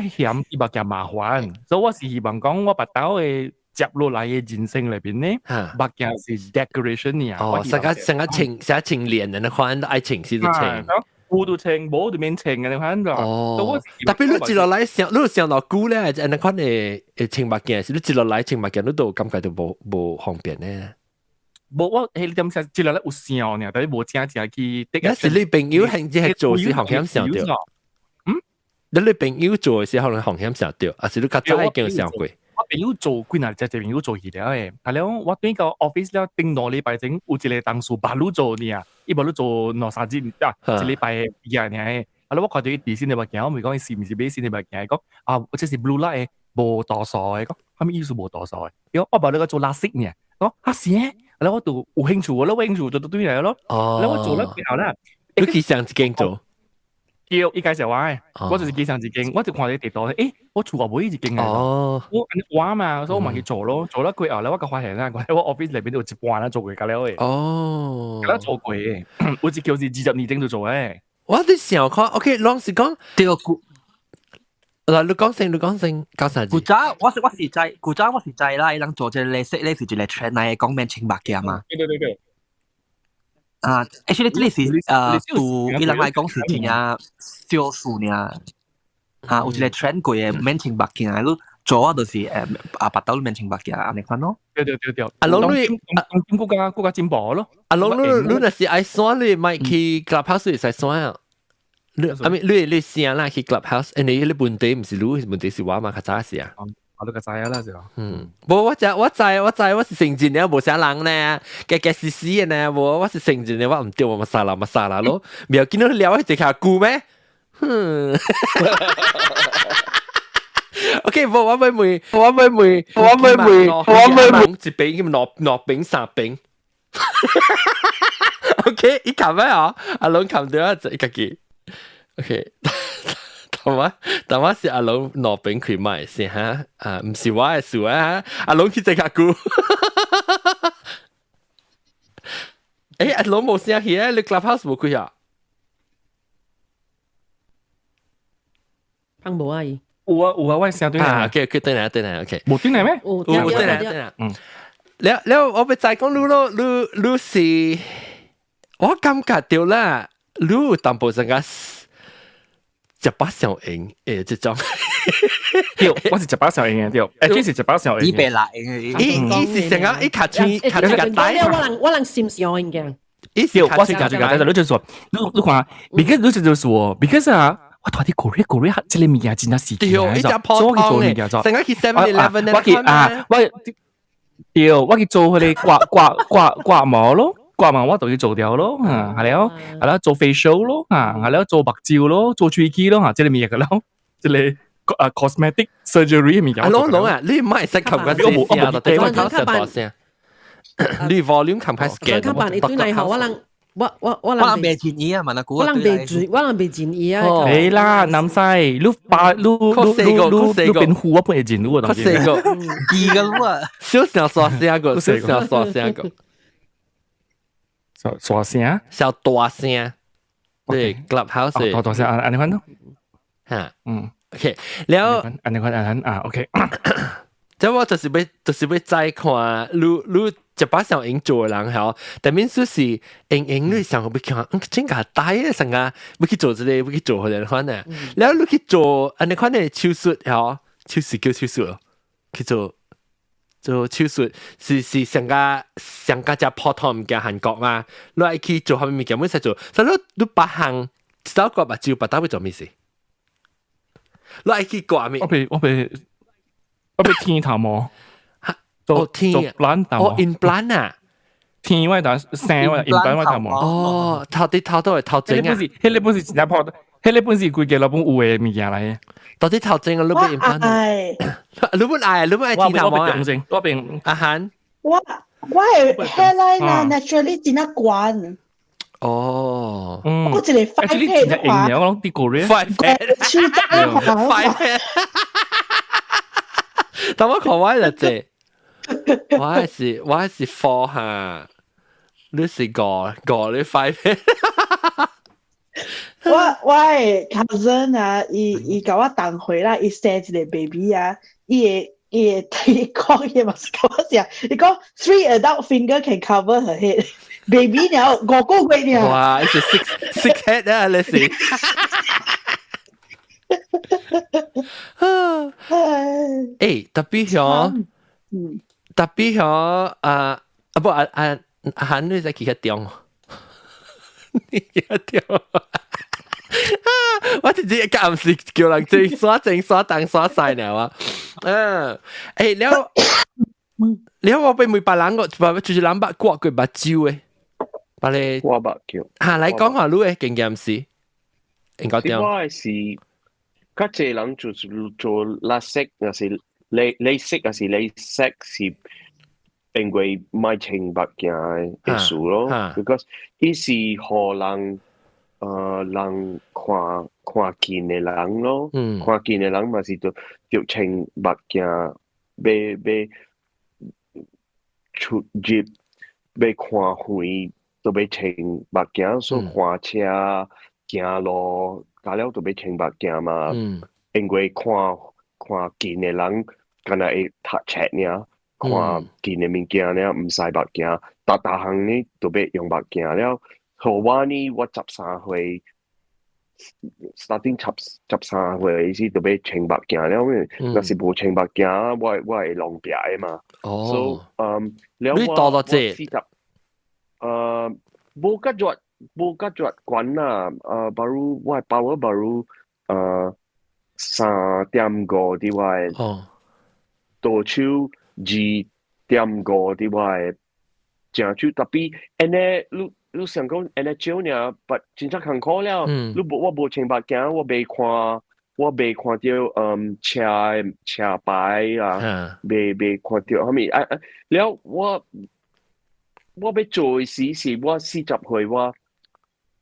嫌啲目鏡麻煩，所以我是希望講我把刀嘅接落嚟嘅人生裏邊咧，目鏡是 decoration 啊。成個情臉人嘅款，愛情先至情。菇都稱，冇就免稱嘅，你睇到。哦，特別你接落嚟上，你上落菇咧，就那款誒清白件，是你接落嚟清白件，你都感覺到冇方便咧。冇我誒點解接落嚟有聲呢？但係冇正正去。有時你朋友係只係做時行險上掉。你朋友做嘅時候，你行險上掉，還是你較早已經上過？我朋友做幾難隻朋友做起了誒，係了我對個 office 了頂兩禮拜整，有一個當數八路做呢啊，伊八路做兩三日啊，一禮拜日呢誒，係了我看到伊啲新嘅物件，我咪講是唔是買新嘅物件，講啊，我這是 blue light 無多數嘅，講係咪意思無多數嘅？因為我把你個做垃圾呢，講啊是誒，係了我都有興趣，我有興趣就對嚟咯，係了我做咗幾後啦，你去上一間做。叫依介紹話，我就是幾上一間，我就看你地道，我厝我每一間哦，我話嘛，所以我咪去做咯，做咗幾後咧，我個發現啦，我 office 裏邊都有一半啦做過㗎了誒，哦，㗎啦做過嘅，我只叫是20年整就做誒。我啲想看 ，OK，老實講，對個古，嗱，你講先，講啥子？古早我是在啦，伊人做隻類似一個 trend 嚟講免清白嘅嘛。對。啊 ，actually 這裡是讀伊人來講是真啊少數呢，啊，有一個 trend 過嘅免清白嘅，你做啊就是白豆免清白嘅，安尼款咯。對。阿龍你國家進步咯。阿龍你若是愛選你咪去 clubhouse 會使選啊。你先啦去 clubhouse，你問題唔是你，問題是我嘛，較早是啊。我都個知啦就。我知，我是成年了，冇啥人呢，嘅死嘅呢，我是成年了，我唔對我乜沙啦咯，唔要見到聊一隻下股咩？OK，我妹，一餅落餅三餅。OK，一冚咩啊？阿龍冚到一隻一個嘅。OK。但我是阿龍攞餅佢賣先嚇，啊唔是我嘅事啊，阿龍去隻腳股。阿龍冇聲氣啊，你 clubhouse 冇開啊？幫冇啊？有啊，我聲對嚟。OK，對嚟 ，OK。冇對嚟咩？有對嚟。แล้ว我ไปใจ講你是，我感覺到啦，你淡薄成個。18小型這種，對，我是18小型嘅，對，這是18小型。100啦，伊是成個一卡住個帶，我能閃小型嘅，我是卡住個帶，你就說，你看 ，because 你就說 ，because 啊，我同啲Korea 這裡面真係時間，對，一隻泡湯咧，成個去 7-Eleven 我去啊，我去做佢哋刮毛咯。掛埋我都要做掉咯，係啦，做 facial 咯，係啦，做白照咯，做喙齒咯，即係咩嘅咯，即係cosmetic surgery 咪有。龍啊，你唔係識琴嘅聲啊，對我偷食多聲。你 volume 琴開 scan。卡辦你對內行，我能被建議啊，問阿古。我能被建議啊。係啦，南西，你變虎啊，變建議啊，當然。二個咯啊，小聲說聲個，小聲說聲個。傻聲，小大聲，對 clubhouse，大聲，安尼款咯，嚇，OK，แล้วอันนี้款，OK，即係我就是要再看，你18小型做人好，但面說是你想要看，真係大嘅成個要去做這個，要去做嗰啲款嘅，แล้ว你去做安尼款嘅手術好，手術叫手術咯，去做手術是上家只普通物件韓國嘛，你愛去做下面物件，冇使做，所以你八項手割目睭，八刀要做咩事？你愛去刮咩？我被天頭毛，做implant 頭毛，implant 啊，天位但生位 implant 頭毛，哦，頭都係頭整啊，迄本是真正破，迄本是規個老本有嘅物件嚟嘅。到底頭整啊，你本 implant，你本愛天頭毛啊？我變阿涵，我係 hairline 啊 ，naturally 剪得慣。哦，我一個快撇的話，我諗啲個咧，快撇，但我看我就係，我係4下，你是個你快撇。我係 cousin 啊，伊甲我當回啦，伊生一個 baby 啊，伊伊講嘢嘛是咁樣，伊講 three adult finger can cover her head， baby 了5個月了。哇，一個 six head 啊，你是。特別響，不韓女仔企喺中，你企喺中。我直接夾唔是叫人正耍當耍晒了啊！แล้ว我ไปมือปลาล้างก็แบบจุดล้างบะกวกกับบัดจิ้วปลาเลยว่าบะเกี่ยว嚟講下รู้經驗是應該點？我是嗰隻人做拉色，又是你色，又是你色是因為買清白嘅藝術咯 ，because 伊是可能。人看見嘅人咯，看見嘅人嘛是就清白鏡，要出入，要看會都要清白鏡，所以看車行路，加了都要清白鏡嘛。因為看見嘅人，敢若會讀冊呢，看見嘅物件呢，唔使白鏡，大項呢都要用白鏡了。我呢，我13歲 ，starting 13歲時都俾清白鏡了，那是冇清白鏡，我係浪別嘅嘛。哦，你多多謝。冇吉咗關啊，baru 我係power baru 3點過啲我係，多少2點過啲我係，正少特別，誒你想講 NHL 呢？但真正坎坷了。我無清白鏡，我未看到車牌啊，未看到後面了我要做嘅時是我40歲，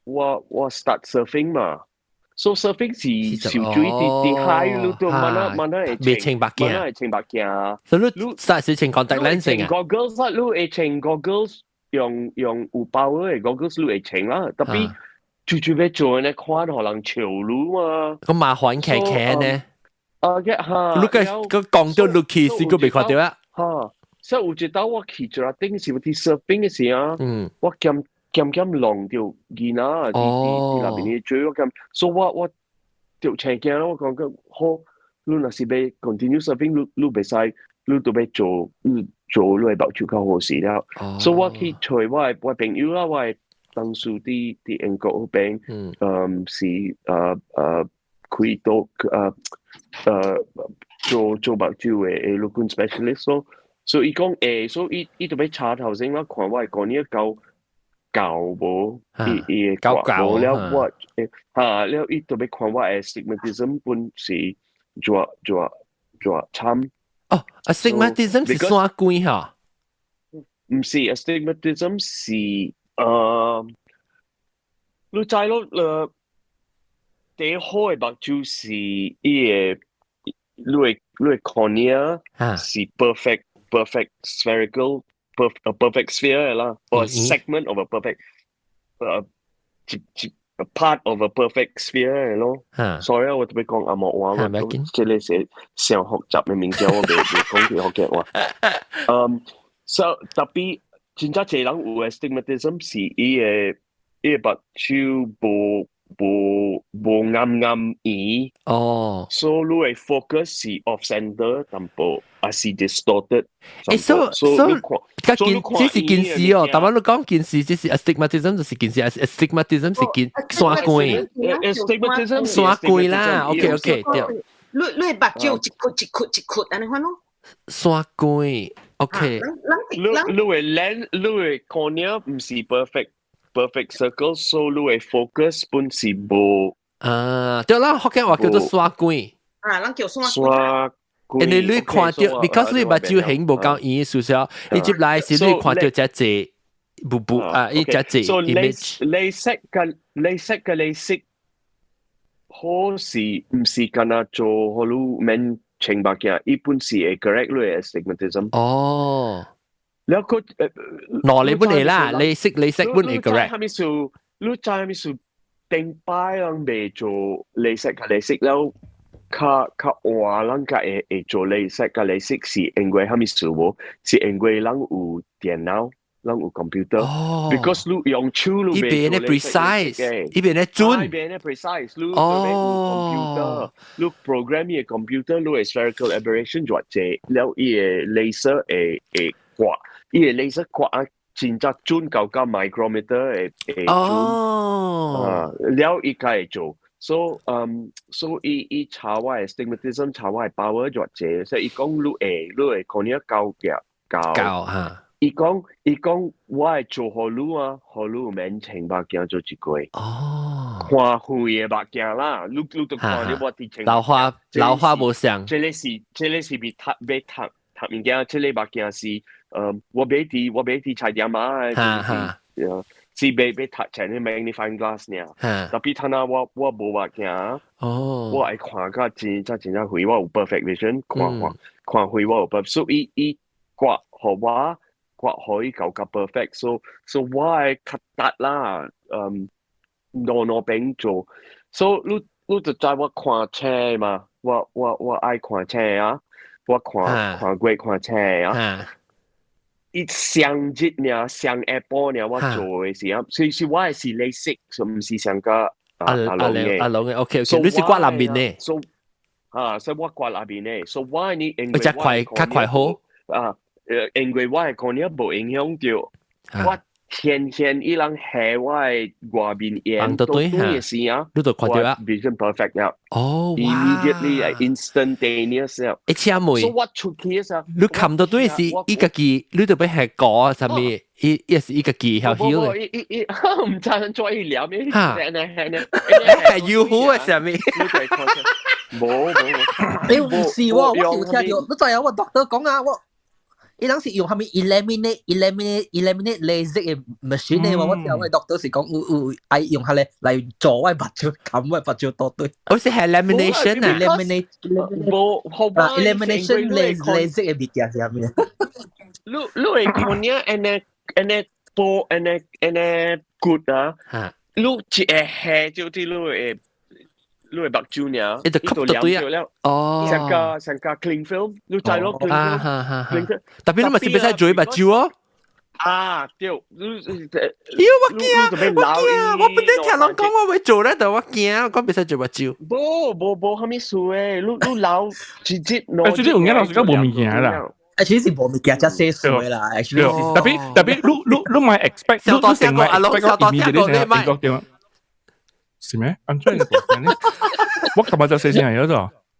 我 start surfing 嘛。So surfing 是潮水啲海，你都慢慢未清白鏡，慢慢清白鏡。所以你實時情況突然性啊。goggles 你會清 goggles。用有包嘅goggles 會清啦，特別最要做呢看可能潮路嘛。咁麻煩劇呢？你個講到 Lucky 是個未看到啊。所以有一道我騎住頂時去 surfing 嘅時啊，我兼浪條魚啊，啲那邊嘅水我兼，所以我條斜鏡咯，我講緊好，你若是要 continue surfing，你袂使，你都要做你白手較好事了，所以我去找我朋友啦，我當初啲英國嗰邊，是開到做白手嘅陸軍 specialist 咯，所以伊講所以伊就要查頭先啦，看我係講呢夠無，伊夠了我了伊就要看我嘅 stigmatism 本是做參。哦 ，astigmatism 是啥鬼哈？唔是 astigmatism 是你知咯，第一好嘅白就是伊個你 cornea 是 perfect spherical perfect sphere 啦，或 segment of a perfect a part of a perfect sphere 咯。sorry 我特別講阿莫話，即係你寫上學習嘅名字，我未講住學嘅話。so 特別真正濟人有 astigmatism 是伊個白手無啱意。so 你嘅 focus 是 off center，淡薄啊是 distorted。這是件事哦，但係你講件事，這是 astigmatism 就是件事 ，astigmatism 是件山鬼 ，astigmatism 山鬼啦。OK， 對。你係白叫一括，安尼款咯。山鬼 ，OK。你嘅 cornea 唔是 perfect circle， 所以你嘅 focus 本是無。對啦，學嘅話叫做山鬼。人叫山鬼。因為你看到 ，because 你目睭顯無夠遠少少，你接來時你看到只隻伊只隻 image。你識嘅好是唔是干那做好路面清白嘅？一般是會 correct 你嘅 astigmatism。แล้วก็หนอเลยบุญเอล่ะเลยซิกบุญเอ correct รู้ใจมีสูเต็งป้ายลังเบโจเลยซิกแล้ว較話人家會做利息嘅利息是因為蝦米事無？是因為人有電腦。人有 computer，because 你用手你邊咧 precise， 呢邊咧準，呢邊咧 precise， 你computer， 你 program 嘅 computer， 你嘅 spherical aberration 或者了伊嘅 laser 會刮，伊嘅 laser 刮啊，真正準到個 micrometer 會準，了伊個會做。So 伊查我嘅 stigmatism， 查我嘅 power 或者，所以伊講你會可能教嚇。伊講，我係做好路啊，好路免請目鏡做一個。看開嘅目鏡啦，你都看你我啲請。老花無相。這裡是被讀物件，這裡目鏡是我買啲菜店啊，是被讀成啲 magnifying glass 呢。特別睇下我無目鏡，我係看個真開，我有 perfect vision， 看開我有 perfect， 所以伊刮好我。刮可以夠 perfect，so 我係較達啦，攞邊做 ，so 你就知我看車嘛，我愛看車啊，我看過看車啊，伊上日呢，上下晡呢，我做嘅時候，所以我係是利息，唔是上個阿龍嘅 ，OK， 你是刮那邊呢？所以我刮那邊呢，所以我呢，我只快好啊。因為我係講你冇影響到，我天伊人係我係外邊嘢都嘅事啊，你就看到啊 ，vision perfect 啊，immediately instantaneous 啊，一車妹，所以我出去嘅時候，你看到對是一個字，你就俾係講什麼，一是一個字曉曉嘅，唔知再聊咩？係要好嘅什麼？冇，你唔是喎，我條聽到，你再有個 doctor 講啊，我。伊人是用蝦米 eliminate laser 嘅 machine 咧，我聽我 doctor 是講有愛用下咧嚟做我目睭，冚我目睭多對。好似係 elimination 啊 ，elimination laser 嘅物件是蝦米？你係講呢？誒good 啊！你只係就啲你係白椒呢？一度吸到對啊！哦，成個 cling film， 你知咯 ？cling film， 特別你咪是俾晒做白椒哦。啊，對，我驚，我本來聽人講我會做咧，但我驚，我俾晒做白椒。冇，係咪數誒？你老直接攞。誒，最近有間老師講冇物件啦。其實冇物件真係衰啦。特別，你唔係 expect，你成日 expect 點啊？是咩？安怎個大聲呢？我琴日就四線係嗰度，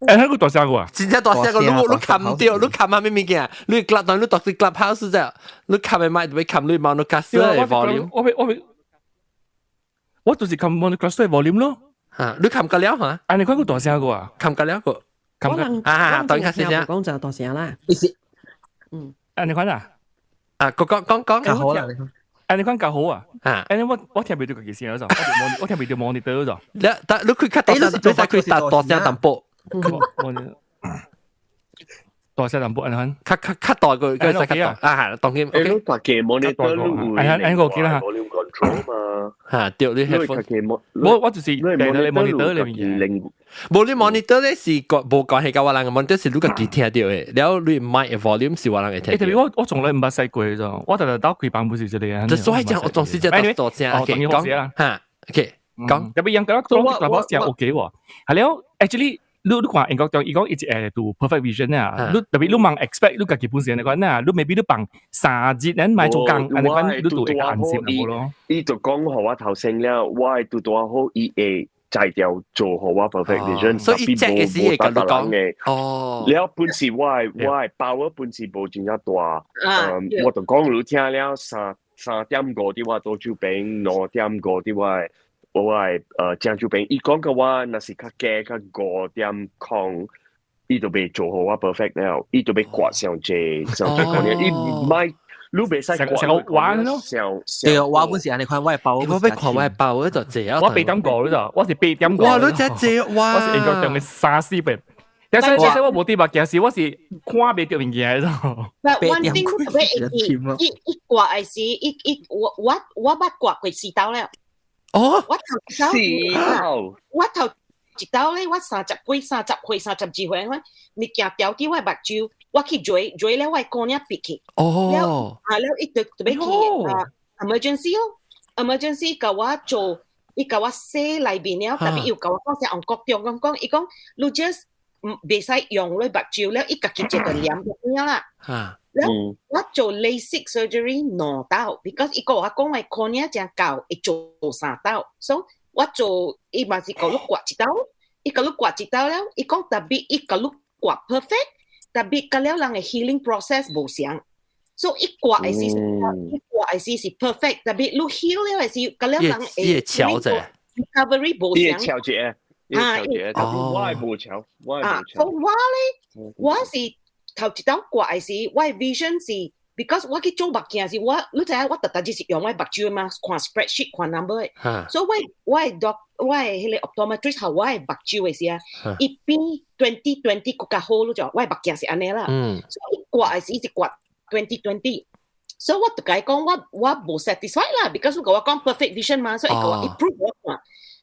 喺個大聲個啊！真正大聲個，你冚唔掉，你冚下咩物件？你 club 當你讀啲 club house 啫，你冚嘅咪會冚你冇你 cluster 嘅 volume。我就是冚冇你 cluster 嘅 volume 咯。嚇，你冚個了嚇？啊，你看個大聲個啊？冚個了個。等一下先先。講就大聲啦。啊，你看啊？啊，講好啦。你講夠好啊！我聽唔到個件事嗰陣，我聽唔到 monitor 嗰陣。你佢 cut 大聲，你睇佢大聲淡薄。大聲淡薄，你看 cut 大個佢實 cut 啊，當佢 OK。大嘅 monitor 你個記啦嚇，掉你 headphone。我就是你 monitor 裏面冇你 monitor 咧是冇關係㗎，我人嘅 monitor 是你個機聽到嘅，然後你 mic 嘅 volume 是我人嘅聽。特別我從來唔捌細過啫，我就到佢版本是這裡嘅。所以講我總是只大聲，OK 講嚇 ，OK 講。特別人講講大把聲 OK 喎，係了 actually。你看英國講，伊講一直do perfect vision 啊，你特別你忙 expect 你家己本身嚟講呐，你未必你幫3日人買做工，安尼講你都會安心咁咯。伊就講好我頭先了，我係做多好伊會裁掉做好我 perfect vision，所以即係時咁講哦。了本時我係包咗本時無真正大，我就講你聽了3點5啲話到酒餅，2點5啲話。我係鄭少平，伊講嘅話，那是較假較5點空，伊就被做好啊 perfect 了，伊就被刮上這講嘅，伊唔係，你袂使成個玩咯。對啊，我本時你看我係包，我俾看我係包嗰度借啊。我8點過嗰度，我是8點過。哇，你真借哇！我是英國用嘅3-4倍。但係我冇啲物件事，我是看袂到物件喺度。One thing 特別一刮係是我捌刮過4刀了。哦，我頭一刀咧，我30歲咧，你行掉啲我目睭，我去追咧，我個人閉起。哦。了伊特別去emergency 甲我做，伊甲我寫內面了，特別要甲我講聲韓國中講，伊講你 just 袂使用你目睭了，伊家己一個念就咁啦。แล้ว我做 LASIK surgery 攞到 because 伊個我講我個人真高，會做3刀 ，so 我做伊嘛是甲你刮一刀，伊甲你刮一刀了，伊講特別伊甲你刮 perfect， 特別甲了人嘅 healing process 無相，所以伊刮嘅是 perfect， 特別你 heal 了嘅是甲了人嘅 recovery 無相。調節，我係無橋，所以我咧，我是頭一刀刮嘅是我 vision 是 because 我去做目鏡是我，你知影我特是用我目睭嘛，看 spreadsheet 看 number 嘅，所以我迄個 optometrist 和我目睭嘅時啊，伊比2020更加好咯，就我目鏡是安尼啦，所以刮嘅是一直刮2020，所以我就甲伊講我無 satisfied 啦 ，because 佢我講 perfect vision 嘛，所以佢話 improve 我看，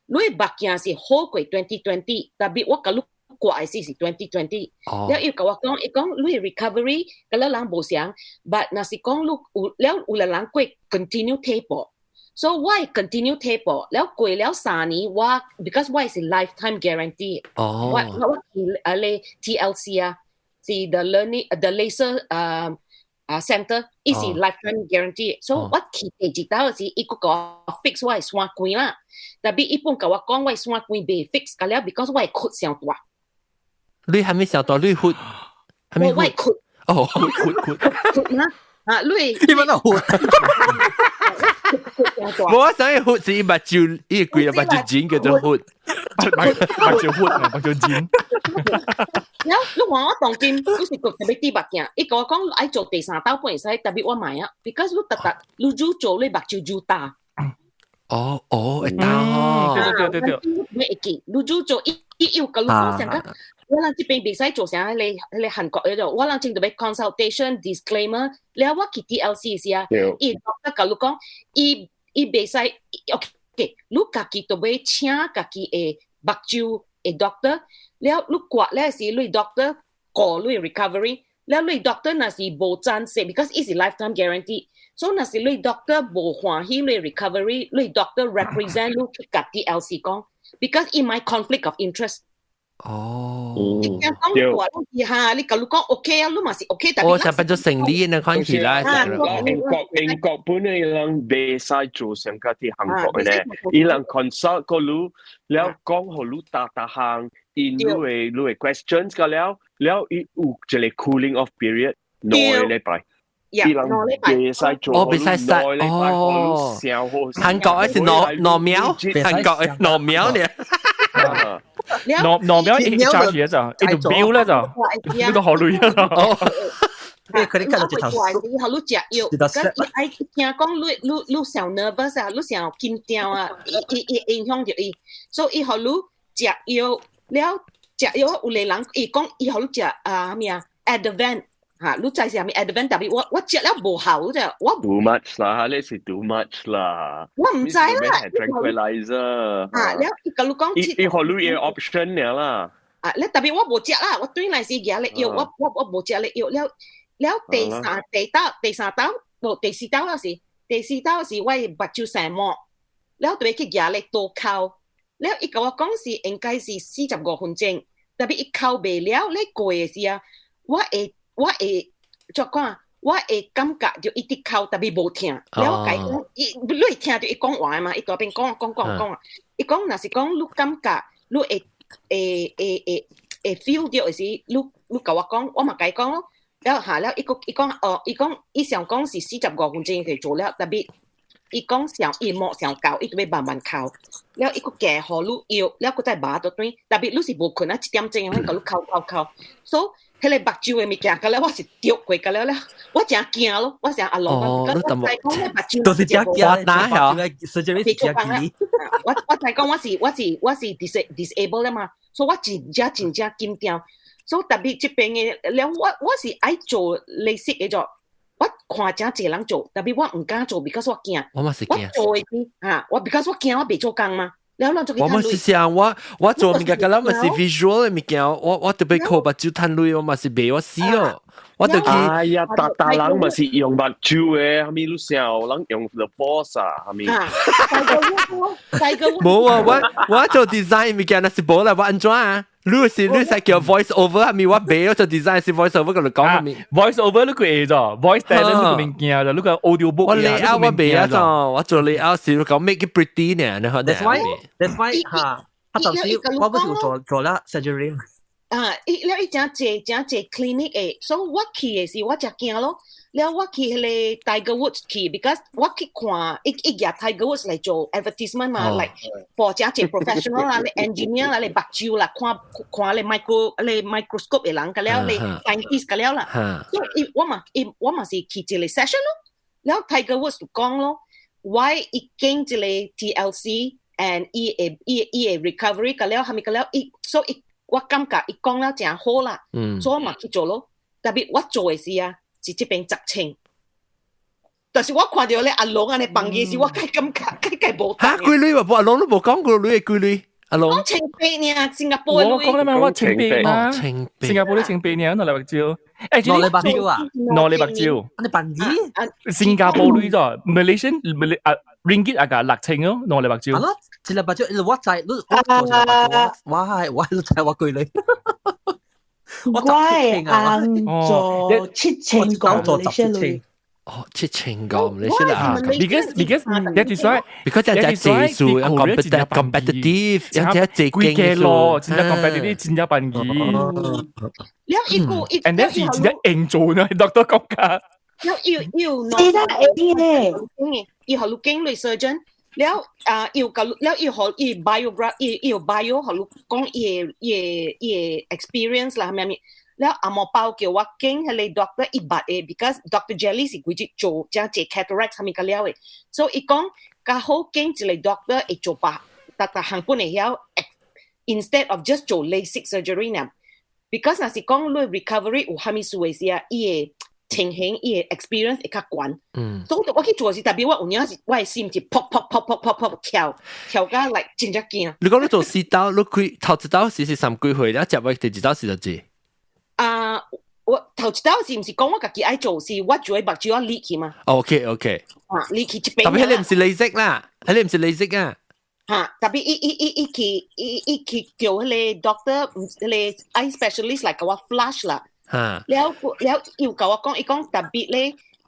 你目鏡是好過2020，特別我甲你刮嘅是2020，了伊甲我講，伊講你 recovery，甲了人無相 ，but 若是講你有人過 continue taper， so 我 continue taper， 了過了3年，我 because 我是 lifetime guarantee， 我嚟 TLC 啊，是 the laser center， 伊是 lifetime guarantee， so 我去第二刀時，伊個甲我 fix 我係山關啦，特別伊本甲我講我係山關未 fix， 甲了 because 我係骨上大。你還沒想到你血，還沒血哦，血嗎？啊，你點解都血？我想要血是目睭，呢個鬼啊目睭尖叫做血，目睭血，目睭尖。你話我當今你是特別啲目鏡，伊講講愛做第3刀不會使，特別我買啊 ，because 你做你目睭就大。哦，會大哦。對。你做伊要個你講成個。我人這邊袂使做啥，你韓國嗰度，我人正特別 consultation disclaimer， 你我去 TLC 時啊，伊doctor 甲你講，伊袂使 ，OK， 你家己特別請家己嘅目睭嘅 doctor， 了你刮咧是你 doctor 過你 recovery， 了你 doctor 若是無贊成 ，because 伊是 lifetime guarantee， 所以若是你 doctor 無歡喜你 recovery， 你 doctor represent 你去甲 TLC 講 ，because 伊my conflict of interest。哦，你講話你嚇，你講 OK 啊，你嘛是 OK， 但係我想變咗成年嘅關係啦。英國本嚟人未使做上加啲韓國嘅咧，伊人 consult 個路，แล้ว講好路答行，因為 questions 個了伊有一個 cooling off period 2禮拜。伊人未使做，未使哦。韓國係糯苗，韓國係糯苗咧。糯苗一揸嘢就，一條標咧就，呢個好累啊！佢哋看到一頭，以後你食藥，咁伊愛聽講你上 nervous 啊，你上緊張啊，伊影響到伊，所以以後你食藥了，食藥有個人伊講以後你食咩啊 Advent。嚇，你知係咪 advent 特別？我食了無效啫，我 too much 啦，你是 too much 啦。我唔知啦。tranquilizer。啊，了伊甲你講，伊學你嘅 option 了啦。啊，你特別我無食啦，我對嚟是嘢你藥，我無食你藥了第4刀，無第4刀嗰時，我目睭成膜，了特別去嘢你多靠，了伊甲我講是應該是45分鐘，特別伊靠未了，你過嘅時啊，我會作講，我會感覺就一直靠，特別無聽。了解講，你會聽到伊講話嘛？伊大邊講啊！伊講若是講你感覺，你會 feel 到嘅時，你甲我講，我嘛甲伊講咯。了下了，伊講伊想講是45分鐘可以做了，特別伊講上一幕上高，伊特別慢慢靠。了伊個夾好你腰，了個再把到對，特別你是無困啊，1點鐘咁你靠，所以。迄個目睭嘅物件，個咧我是丟過個咧，我真驚咯，我想阿龍，我再講咧目睭，都是真驚，哪嚇？實際係真驚。我再講我是 disable 啦嘛，所以我真正緊張，所以特別這邊嘅咧，我是愛做LASIK嘅做，我看真濟人做，特別我唔敢做，because 我驚。我嘛是驚。我做嘅啲嚇，我 because 我驚我未做工嘛。แล้วเราจะ我嘛是想我做物件个啦嘛是 visual 嘅物件，我特別靠目睭睇類，我嘛是袂我死哦。我就去。哎呀，大人嘛是用目睭嘅，係咪？你想人用 the force 啊，係咪？冇啊，我做 design 物件那是冇啦，我安怎啊？你使叫 voice over 係咪？我袂做 design 是 voice over 嗰度講係咪 ？voice over 你佢咗 ，voice talent 你個物件就你個 audio book。我 layout 我袂啊咗，我做 layout 是講 make it pretty 呢，然後 That's why 嚇，他當時我不是做了 surgery。แล้วอีจังเจ clinic 所以我去嘅是我จะ驚咯แล้ว我去迄個 Tiger Woods 去 because 我去看一日 Tiger Woods 嚟做 advertisement 嘛 like for จัง professional 啦你 engineer 啦你目睭啦看你 microscope 嘅人㗎แล้ว你 scientist 㗎แล้ว啦所以我嘛是去一個 session 咯แล้ว Tiger Woods 就講咯 why 一經一個 TLC and 伊 recovery 㗎แล้ว係咪㗎แล้ว所以我感覺伊講了真好啦，所以我嘛去做咯。特別我做嘅時啊，是這邊10千。但是我看到咧阿龍安尼放嘅時，我感覺無。嚇，貴女喎，阿龍都冇講過女嘅貴女。阿龍。我1,800呢，新加坡女。我講啦嘛，我1,800嘛。新加坡啲1,800呢，2粒白蕉。2粒白蕉啊？2粒白蕉。你辦啲？新加坡女咗 ，Malaysian ringgit 啊個6,000咯，2粒白蕉。係咯，1粒白蕉，我知，你做1粒白蕉，我你知我貴女。我係做7,000個，7,000女。哦，7,000個唔理先啦。Because that is why 就係技術，有 competitive，有技術嘅咯，真係 competitive，真係辦嘅。And then 是真係硬做呢，doctor 講㗎。要係啦，要學 looking resurgeon。แล้วแล้วอีหออี biograph อี bio หอลูกกงอี experience ล่ะแม่มีแล้วอาหมอเปาเกี่ยวว่าเก่งให้เลย doctor อีบัดbecause Dr. Jelly สิกุจิโจจะเจ cataract ทำมีกันแล้วso อีกงก็เขาเก่งจะเลย doctor อีโจปะแต่หังปุ่นเนี่ย instead of just โจ LASIK surgery เนี่ย because น่ะสิกงลุย recovery อุหามีสวยเสียอี情形伊嘅 experience 會較懸，所以我去做時，特別我有陣時我嘅心就噗跳甲來真正驚。你講你做4刀，你開頭一刀是3幾歲，然後接落第2刀是幾？我頭一刀是唔是講我家己愛做，是我做嘅目睭要裂去嘛？OK。裂去一邊。特別迄個唔是 LASIK 啦，迄個唔是 LASIK 啊。特別伊去叫迄個 doctor， 迄個 eye specialist 來甲我 flash 啦。แล้ว要กับว่าอีกอง特別咧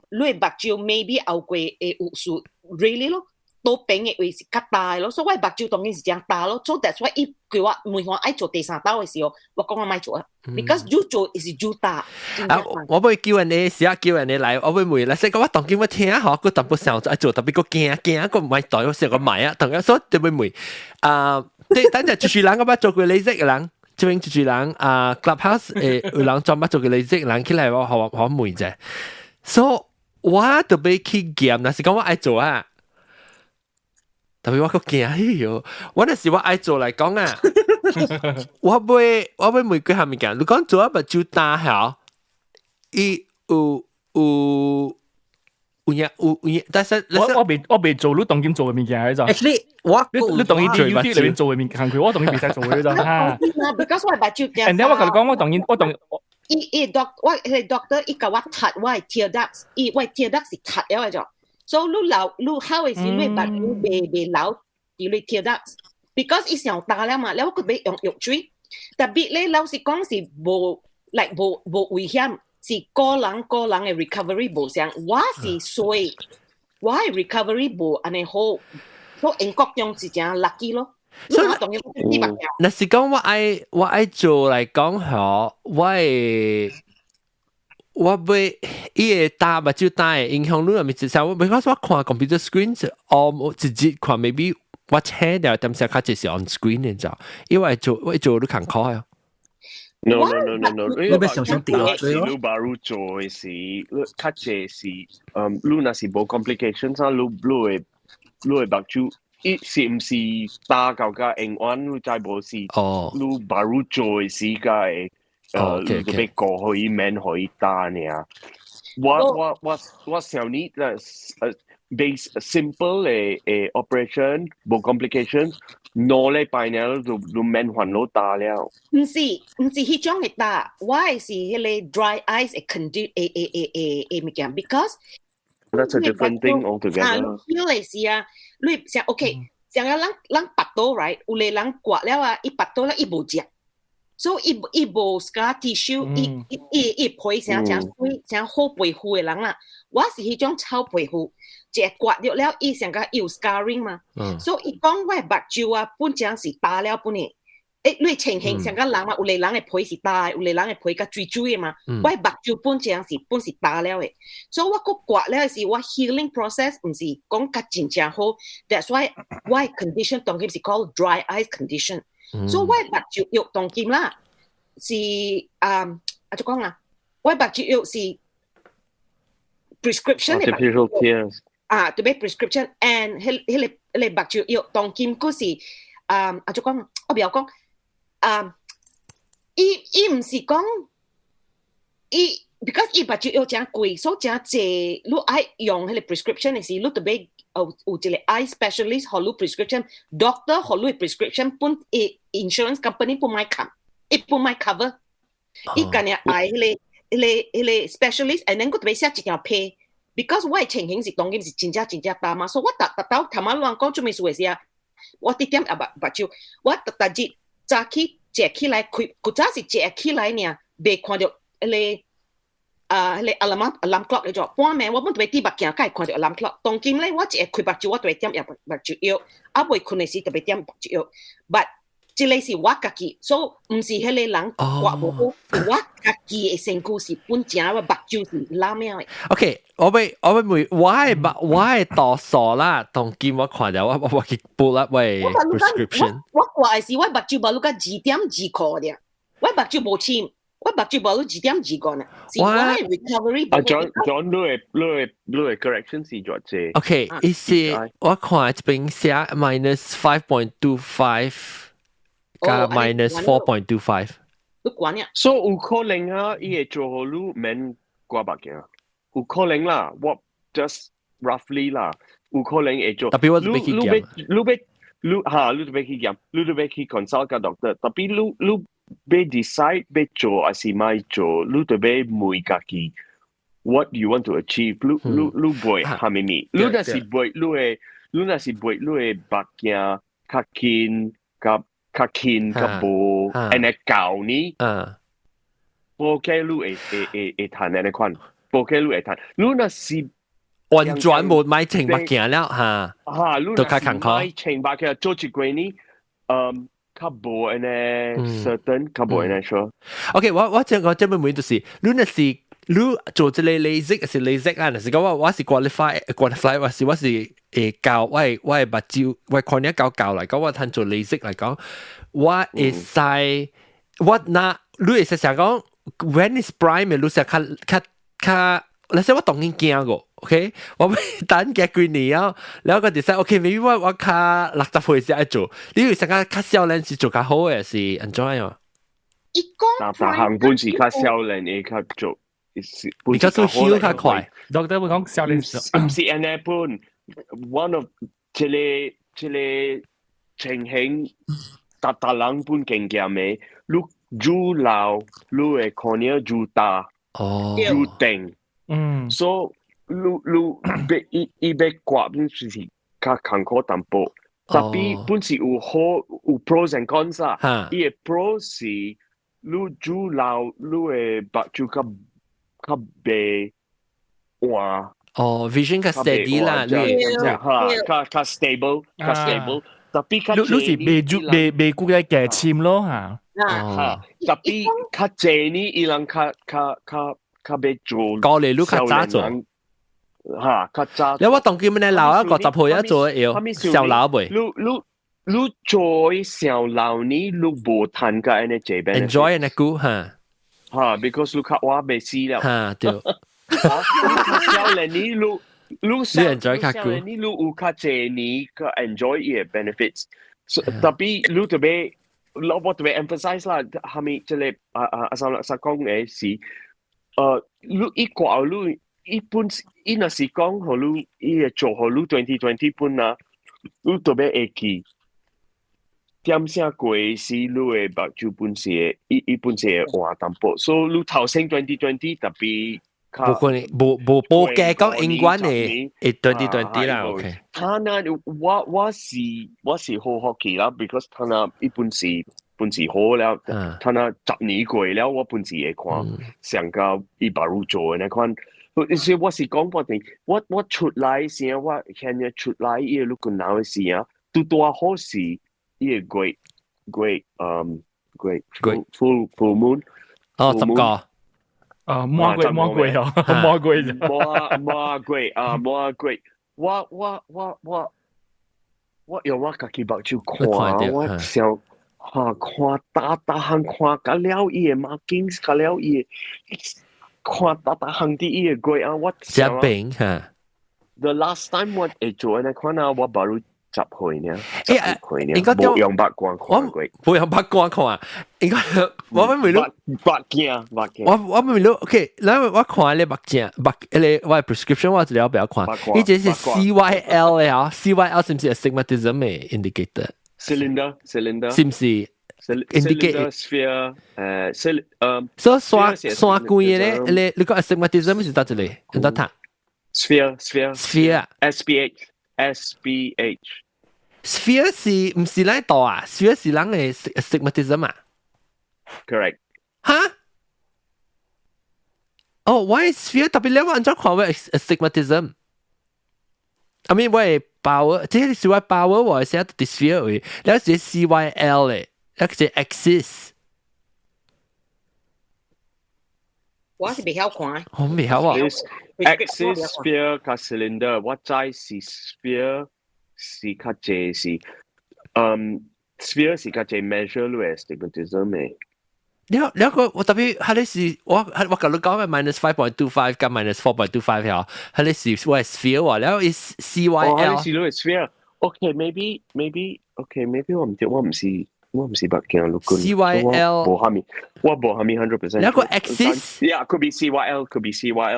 你目睭 maybe 後過有數 really 咯都變嘅位是較大咯所以我目睭當然是這樣大咯 so that's why 伊叫我每逢愛做第3刀嘅時候我講我唔做啊 because you 做是 you 大我會叫人哋試下叫人哋嚟我會問啦所以我當見我聽下佢特別想做特別個驚佢唔係代我成個買啊同樣所以就會問即等陣住住人咁樣做過LASIK嘅人這邊住人clubhouse 有人專門做嘅LASIK人起來我問啫，所以我特別去驗，但是講我愛做啊，特別我個驚喲，我那時我愛做嚟講啊，我會問佢係咪講，你講做一目睭大小，伊但是我未做，你當今做嘅物件喺度。Actually，你當然做物件裏面做嘅物件，我當然未使做嘅咋。Because 我目睭驚。And then 我同你講，我當然。我doctor 伊甲我睇我係 tear ducts， 我 tear ducts 是睇咗咗。So 你考嘅時你目睭未流你 tear ducts，because 伊上大了嘛，然後佢俾用藥水，特別咧老實講是無危險。是個人嘅 recovery 無相，我是衰，我嘅 recovery 無安尼好，所以英國用是真 lucky 咯。所以我當然啲白嘢。那是講我愛做嚟講嗬，我會伊個大目睭大嘅影響你係咪至少我because我看 computer screen 我直接看 maybe 我車掉點先開始是 on screen 嘅咋，因為我做都坎坷啊。No. 你baru 做嘅時，你較濟是，你若是冇 complications 啊，你目睭，伊是唔是大嚿嘅硬彎，你再冇是，你 baru 做嘅時間，你特別過去免可以打呢？我想你base simple 嘅operation冇 complications，攞禮拜呢都免還老大了。唔是迄種嘅大，我是迄個 dry eyes 嘅 condition 物件 ，because that's a different thing altogether。因為是啊，你像 OK，像個人拔刀 right， 有個人刮了啊，伊拔刀了伊無食，所以伊無 scar tissue， 伊皮成水成好皮膚嘅人啦，我是迄種臭皮膚。一刮掉了，伊成個有 scarring 嘛，所以伊講我目睭啊，本正是大了本呢。你情形成個人嘛，有個人嘅皮是大，有個人嘅皮較水水嘅嘛，我目睭本正是大了嘅，所以我個刮了是我 healing process， 唔是講較真正好。That's why condition 當今是 called dry eyes condition，所以我目睭肉當今啦，是就講啦，我目睭肉是 prescription 嘅。artificial tears。對咩 prescription and 迄個目睭藥當今嗰時就講我唔要講伊唔是講伊 because 伊目睭藥真貴，所以真濟你愛用迄個 prescription 嘅時，你特別有一個 eye specialist 互你 prescription doctor 互你 prescription 本 insurance company 本買冚，伊本買 cover， 伊干呢愛迄個 specialist and then 佢特別寫一條批。because 我嘅情形是當今是真正大嘛，所以我特頭晚亂講做咩事嘅時啊，我啲點目睭，我特日早起坐起來開，古早是坐起來呢，未看到迄個alarm clock 嚟做，半暝我本特別啲目鏡，該看到 alarm clock。當今咧，我一開目睭，我特別點目睭藥，啊未困嘅時特別點目睭藥 ，but 即個是我家己，所以唔是迄個人刮無好，我家己嘅身軀是本正，我目睭是拉咩嘅。OK， 我問，我係多數啦，當今我看到我去補啦喂 prescription。我刮嘅是我目睭無你個2點2個嘅，我目睭無深，我目睭無你2點2個呢。是我係 recovery。John，你嘅 correction 是做啫。OK， 意思我看呢邊寫 -5.25。加 -4.25， 你管呀？所以有可能啊，伊會做好你免刮目鏡，有可能啦。我 just roughly 啦，有可能會做。特別我特別去驗，你特別去驗，你特別去 consult 個 doctor。特別你要 decide 要做還是咪做，你特別問家己 what you want to achieve。你背係咪咪？你若是背，你若是背，你會目鏡較近較。較近較無，安尼教你，無計你會彈安尼款，無計你會彈。你若是完全冇買清目鏡了嚇，你若是買清目鏡做一幾年，較無安尼 certain， 較無安尼 sure。OK， 我這邊問就是，你若是你做這個 LASIK 是 LASIK 啊，是講我是 qualify， 我是教我係目睭，我看呢教嚟講，我睇做 LASIK 嚟講，我會使我嗱，你會使想講 when is prime， 你使較，你使我當然驚個 ，OK， 我咪等幾幾年啊，然後個就使 OK，maybe 我較60歲先做，你會使較少年是做較好嘅是 enjoy 啊。但行本是較少年嘅較做。而家做 heal 較快 ，doctor 會講少年時，唔是安尼本 one of 這個情形，大人本經驗嘅，你愈老，你會看到愈大，愈定，所以你伊要刮本是較艱苦淡薄，特別本是有好有 pros and cons 啊，伊個 pros 是你愈老，你會目睭較袂換。vision 較 steady 啦，較 stable， 特別較你是袂顧嘅價錢咯嚇。特別較濟呢，伊人較袂做。高利率較早做。較早。你我當今呢老一個10歲一做要上老未？你做上老呢，你無談個安尼這邊。enjoy 呢個嚇。because 你較話未死了。嚇對。少年呢，你 enjoy 較久，你有較濟呢個 enjoy 伊個 benefits，特別你特別，我特別 emphasize 啦，係咪即係阿三講嘅是，你一掛你一本伊若是講互你伊個做互你2020本啊，你特別會記。點聲貴是你嘅目睭本身嘅，伊本身嘅換淡薄，所以你頭先2020特別。冇可能，冇嘅講英國嘅2020啦 ，OK。他那我是好好奇啦 ，because 他那一本是好了，他那10年過了，我本是會看上個伊巴魯做嘅那款，所以我是講不定，我出來時我現在出來伊個 look now 嘅時啊，都多好是伊個 great full moon， 哦10個。魔鬼魔鬼，我用我自己目睭看，我想看大行看甲了伊個馬經，甲了伊看大行啲伊個鬼啊，我想病嚇。The last time 我會做那款啊，我巴魯10歲呢，應該冇用白光看過，冇用白光看啊。應該我未รู้我未รู้ OK แล้ว我看咧目鏡我 prescription 我了不要看呢隻是 CYL 咧嚇 CYL 是唔是 astigmatism 嘅 indicator cylinder 是唔是 indicate sphere 所以刷關嘅咧你個 astigmatism 是得嚟你得睇sphere SPH sphere 是唔是嚟度啊 sphere 是人嘅 astigmatism 啊Correct. 哈？哦，我係 sphere 特別了，我按照看我 astigmatism。I mean 我係 power，即係 CY power 我係寫到 sphere 位，แล้ว係 CYL 咧，แล้ว係 axis。我是未曉看。我未曉啊。Axis sphere 加 cylinder， 我知是 sphere 是較濟是sphere 是較濟 measure 你 astigmatism 嘅。แล้วก็我特別係你是我跟你講嘅 -5.25 加 -4.25 呀，係你是我係 sphere 喎，แล้ว係 CYL。哦，你是你係 sphere。OK，maybe我唔是白鏡，look good。CYL。我冇下面100%。แล้วก็ axis。Yeah，could be CYL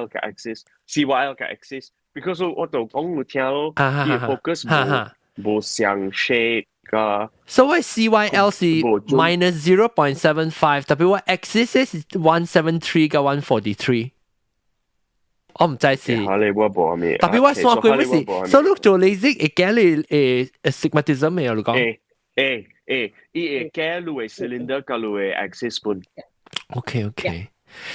嘅 axis，CYL 嘅 axis。because 我就講你聽咯，佢 focus 冇上 shape。So 我 CYL 是 -0.75， 特別我 axis 是173加143。我唔知是。特別我算過咩事？所以做 LASIK 會驚你astigmatism 咩啊？你講？伊會驚你嘅 cylinder 加你嘅 axis 本。OK。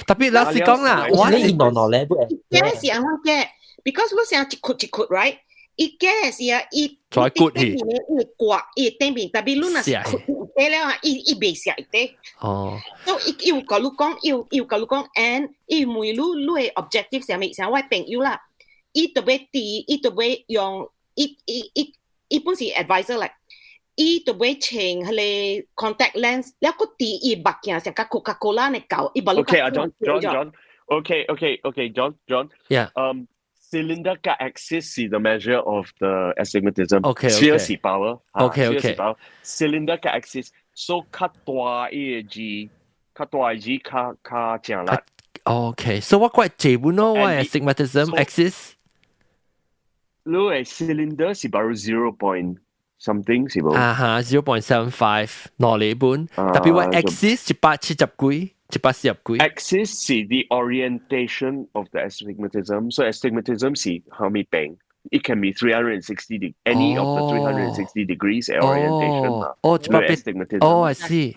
特別老實講啦，我係攞咧，驚是安怎驚 ？Because 你成一曲 ，right？伊嘅是啊，伊再骨氣，伊刮，伊頂邊，特別你若是骨了啊，伊未寫得。哦。所以伊有甲你講，伊有甲你講 ，and 伊問你嘅 objective 係咩？像我朋友啦，伊特別啲，伊特別用，伊本是 advisor 嚟，伊特別請佢哋 contact lens，แล้วก็啲伊目鏡成個 Coca-Cola 嘅舊，伊把你。Okay， John。Okay, John。Cylinder 加 axis 是 the measure of the astigmatism. Sphere 是 power. Okay. Cylinder 加 axis， so 較大嘅 G， 較大 G 較正力。Okay， so 我怪這本咯，我係 astigmatism axis。你係 cylinder 是包 0. something 是冇。0.75 攞你本，特別我 axis 170幾。Axis 是 the orientation of the astigmatism. So astigmatism 是how many bang? It can be 360 any of the 360 degrees orientation 啦。astigmatism. Oh, I see.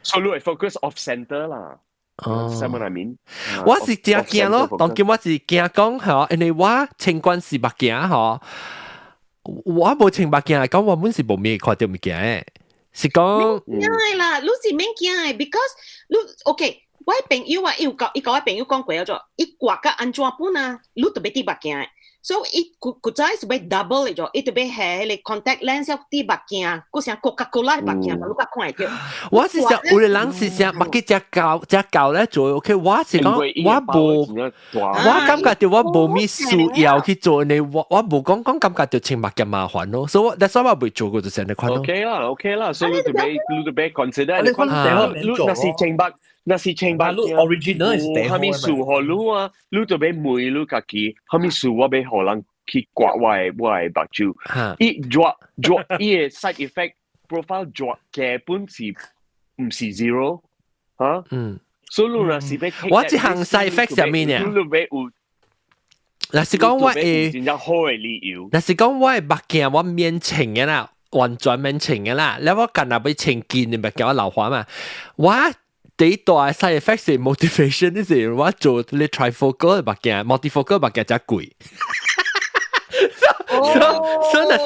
So 你係 focus off center 啦。Understand what I mean？ 我是真驚咯，當今我是驚講嚇，因為我情況是目鏡嚇，我冇情目鏡嚟講，我本是冇咩看到物件嘅。是講，係啦，你是免驚嘅 ，because 你 OK， 我朋友啊，伊甲我朋友講過咗，伊掛個安怎本啊，你特別啲目鏡嘅，所以伊佢真係被 double 嚟咗，伊特別係你 contact lens 要啲目鏡，嗰時 Coca-Cola 目鏡，你甲看到。我是想有啲人是想目鏡只教咧做 ，OK， 我是講我感覺到我冇咩需要去做你，我冇講感覺到清目鏡麻煩咯，所以但係我未做過就成日看咯。OK 啦，所以你特別 consider 你那是清白，original 係下面數學路啊，你特別每路家己，下面數我俾可能去刮我嘅目睭，伊 drop 伊嘅 side effect profile 做嘅本是唔是 zero 嚇？所以你若是要我即項 side effect 上面呢？若是講我誒，真正好嘅理由。若是講我誒目鏡我面前嘅啦，完全面前嘅啦，แล้ว我近日要前見嘅目鏡我老花嘛，我第一大 side effect 是 motivation 呢是我做你 trifocal 嘅目鏡 ，multifocal 目鏡真貴。所以若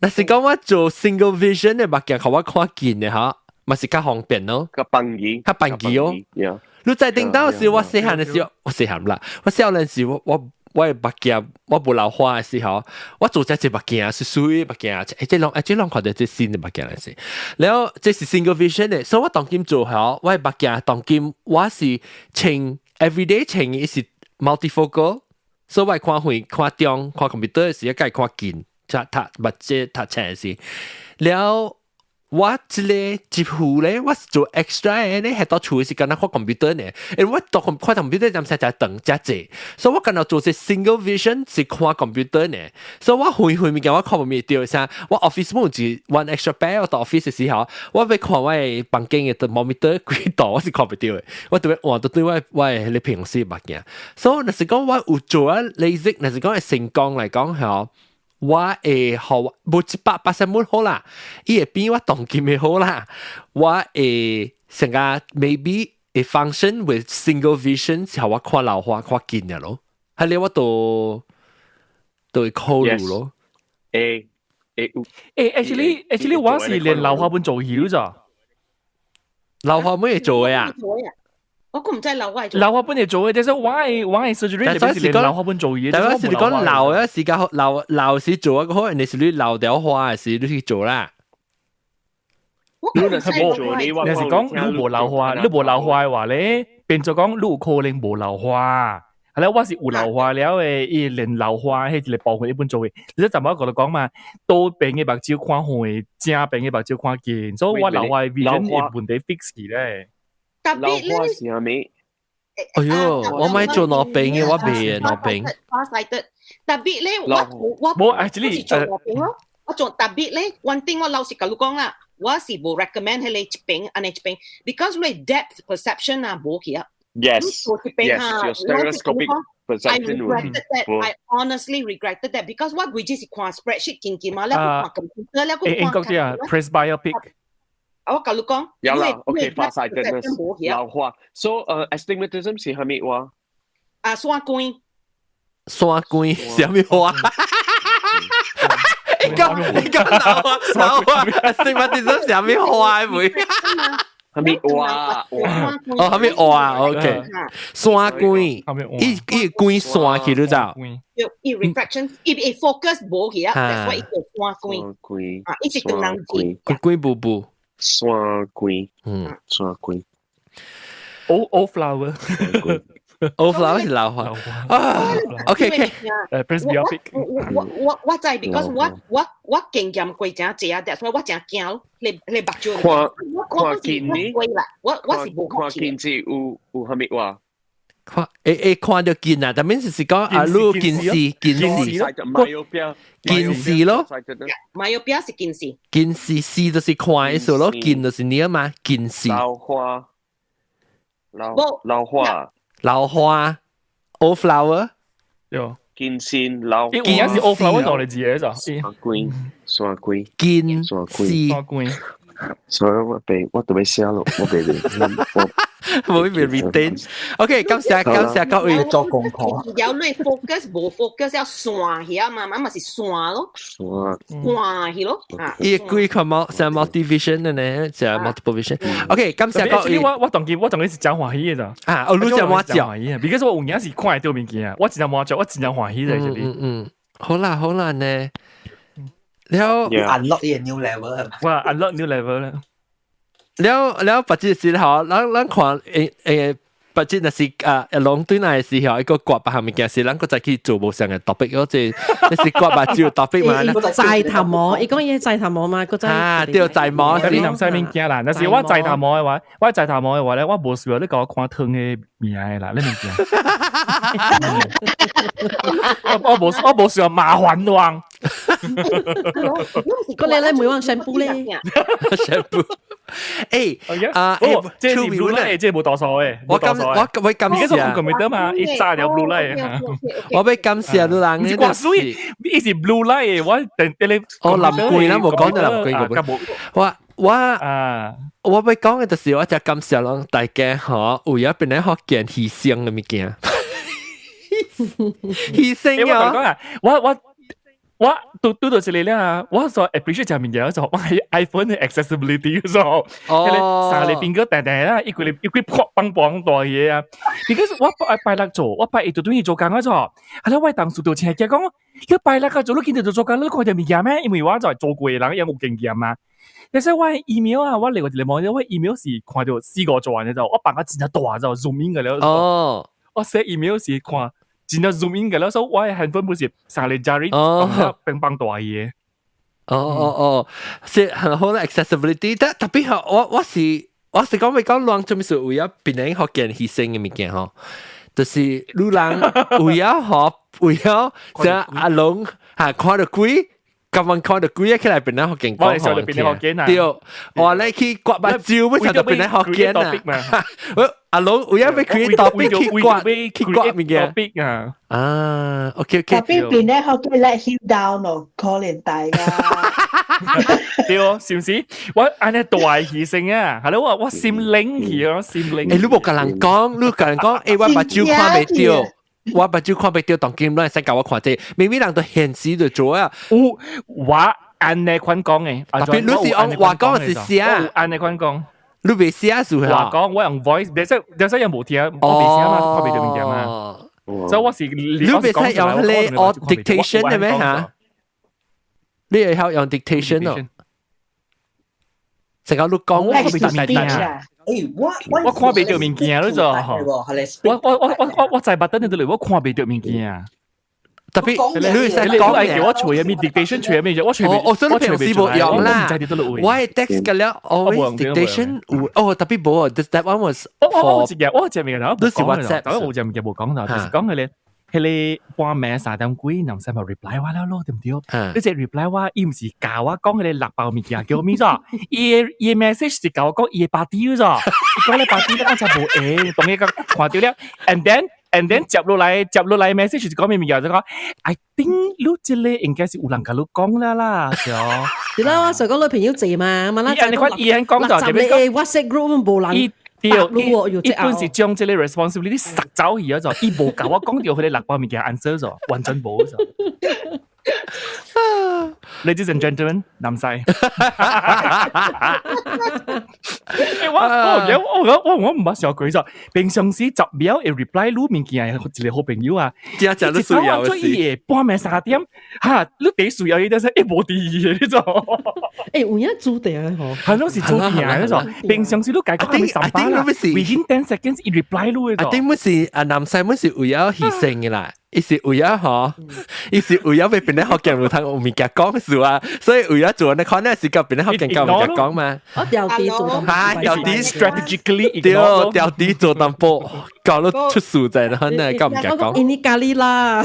是講我做 single vision 嘅目鏡，互我看見嘅嚇，咪是較方便咯，較便宜哦。你在頂到時，我細漢嘅時候，我細漢啦，我小陣時我嘅目鏡，我無老花嘅時候，我做隻目鏡是屬於目鏡，即兩看到即新嘅目鏡嚟先。然後即是 single vision 嘅，所以我當今做好，我嘅目鏡當今我是穿 everyday 穿嘅是 multifocal。所以我看遠、看中、看 computer 嘅時，該看近，目即讀冊時。了我一副咧，我是做 extra 嘅咧，係到厝嘅時間看 computer 呢。因為我讀看 computer 陣時就等只濟，所以我今日做隻 single vision 是看 computer 呢。所以我遠物件我看唔到嘅啥，我 office 冇住 one extra pair，我到 office 嘅時候，我要看我嘅房間嘅 thermometer 幾度，我是看唔到嘅。我特別換到對我你平時物件，所以若是講我有做啊 LASIK， 若是講係成功嚟講係。我會好冇100%好啦，伊會比我當今嘅好啦。我會成個 maybe a function with single vision， 係我看老花看近嘅咯。係你我都會考慮咯。actually 我是連老花本做曉咋，老花本嘢做嘅啊。我唔知老花係做。老花本嚟做嘅，即係我係 surgery， 特別是連老花本做嘢。但係你講老嘅時間老時做嘅，可能你是你老掉花嘅時你去做啦。你是講你無老花，你無老花嘅話咧，變咗講你有可能無老花。係啦，我是有老花了嘅，伊連老花係一個部分一般做嘅。你就我講嘛，多邊嘅目睭看遠，正邊嘅目睭看近，所以我老花 vision 係問題 fix 嘅咧。特別咧，哎呦，我咪做攞餅嘅，我未攞餅。特別咧，我actually 做攞餅咯。我做特別咧，one thing 我老實講講啦，我是冇 recommend 係你餅，安尼餅 ，because 你 depth perception 啊冇去啊。Yes, your stereoscopic perception will be poor. I honestly regretted that because 我會只是看 spreadsheet 見嘛，咧看 computer 咧看看。presbyopic。我講你講，有啦 ，OK， farsightedness， 老花。So， astigmatism 是係咩話？雙觀。雙觀是咩話？你講老花 astigmatism 是咩話會？係咩話？哦，係咩話 ？OK， 雙觀，伊觀雙去到就。伊 reflection， 伊 focus 冇去啊，但係伊叫雙觀。雙觀。一直都能見。觀步步。雙觀，雙觀。Old flower， old flower 是老花。啊 ，OK， presbyopic。我知 ，because 我經驗過真濟啊，所以我真驚你目睭。看見呢？我是冇看見是有係咩話？看到見啊，但係是講啊，路近視咯，myopia 是近視，近視視就是看嘅時候咯，近就是你啊嘛，近視。老花 ，old flower， 有近視老，近視是 old flower 度嚟字嘅咋？雙觀，近視。所以我都要寫咯，我俾你。冇被 retain。OK， 感謝各位做功課。有你 focus 冇 focus 要散去啊，慢慢咪是散咯，散去咯。伊幾個multivision 嘅呢，就 multiple vision。OK， 感謝各位。我當佢是真歡喜嘅咋。啊，我錄咗我照。because 我有影是看到物件啊，我真係冇照，我真係歡喜在這裡。好啦呢。แล้ว unlock 一個 new level 係嘛？哇 unlock new level 啦。แล้วปัจจุบันเขาเรา看ปัจจุบัน是ลง對那時候一個刮白下面嘅事，咱個再去做無上嘅 topic， 嗰隻你是刮白照 topic 嘛？齋頭毛，伊講嘢齋頭毛嘛，個齋對齋毛，嗰啲南西面驚啦。但是我齋頭毛嘅話，咧，我無需要你講我看湯嘅面嘅啦，你明唔明？我無需要麻煩喎。個你咧每晚上鋪咧，上鋪。即係 blue light， 即係冇多數嘅。我會感謝。而家都唔記得嘛，一炸就 blue light。我會感謝你人呢個所以呢是 blue light，我等你。我臨攰啦，冇講到臨攰。我會講嘅就是我就感謝咯，大家嗬，有一邊咧學見犧牲嘅物件。犧牲啊！我讀到這裡咧，我所 appreciate 就係面嘢，就我係 iPhone 嘅 accessibility 嗰種，三嚟邊個定定啦，一個破棒大嘢啊！而家我拜六做，我拜一度都要做緊嗰種，係咯，我當時就前日講，一拜六個做都見到做緊，你看條面嘢咩？因為我就係做過嘅人，有冇經驗嘛？但係我 email 啊，我嚟個嚟望咗，我 email 是看到四個做完嘅就，我扮個真係大就 zoom in 嘅了。哦，我寫 email 是看。真係 zoom in 嘅啦，所以我係handphone 冇事，三嚟加啲乒乓大嘢。是很好嘅 accessibility， 但特別係我是講咪講亂，做咩事為咗別人學見犧牲嘅物件嗬，就是路人為咗即阿龍係看到鬼。咁樣看到鬼起來，變得學見講學對，我咧去刮把蕉，為啥就變得學見啊？阿龍，我要俾佢 topic 去刮物件啊，OK。topic 變咧學見 let him down 咯，可憐大家。對哦，是唔是？我按呢大犧牲啊，係咯，我心靈去咯，心靈。你冇同人講，我把蕉看未掉。我把蕉看不到，當今亂使教我看啫，明明人都現實就做啊。我按你款講嘅，特別你是按話講是寫，按你款講，你未寫數係話講，我用 voice，有時有冇聽，我未寫嘛，看唔到物件嘛。所以我是你未使用你我 dictation 嘅咩嚇？你係學用 dictation 咯？成個你講我未得明啊！我看不到物件了咋？我在巴登那度嚟，我看不到物件啊！特別你係叫我除入面 dictation 除入面，我除我真係平時冇用啦。我係 text 嘅了 ，always dictation。特別冇，that one was for 我只面嘅，都是 WhatsApp。我只面嘅冇講到，就是講佢咧。佢哋半暝3點幾，然後先咪 reply 我啦咯，對唔對？呢隻 reply 我，伊唔是教我講佢哋立爆物件，叫我咩咋？伊 message 是教我講伊8點咋？伊講你8點，我就冇誒，當伊講看到了 ，and then 接落嚟 message 就講咩物件就講 ，I think 你這裡應該是有人甲你講啦，就。係啦，我成個女朋友借嘛，嘛啦，你看伊喺講就你 WhatsApp group 冇人。對，一般是將這個 responsibility 殺走去咗，伊無教我講掉佢哋六百物件 answer 咗，完全冇咗。Ladies and gentlemen， 男仔。我唔係想佢就平常時10秒嘅 reply 錄物件係一個好朋友啊，只都需要嘅事。半暝3點，嚇你第需要嘅就是一無第二嘅呢種。有影做定啊！係咯，是做定嘅呢種。平常時都解決你上班啦 ，within 10 seconds 一 reply 錄嘅就。I think 係男仔係為咗犧牲嘅啦。伊是為咗嗬，伊是為咗俾別人學見唔通有物件講數啊，所以為咗做你可能是教別人學見教物件講嘛。我掉啲做，掉啲 strategically， 掉啲做淡薄，搞到出數在可能教物件講。印尼咖喱啦。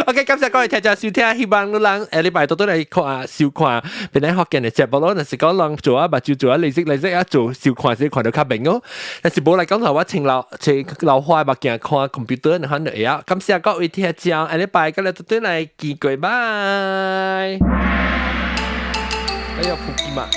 OK， 感謝各位聽眾收聽，希望你人禮拜多嚟看收看別人學見嘅節目咯。但是講人做啊，就做啊，利息啊，做收看先看到較明咯。但是冇嚟講頭話請留花物件看 computer 可能。感謝各位聽眾，下禮拜今日到對嚟見佢，拜。哎呀，撲街嘛！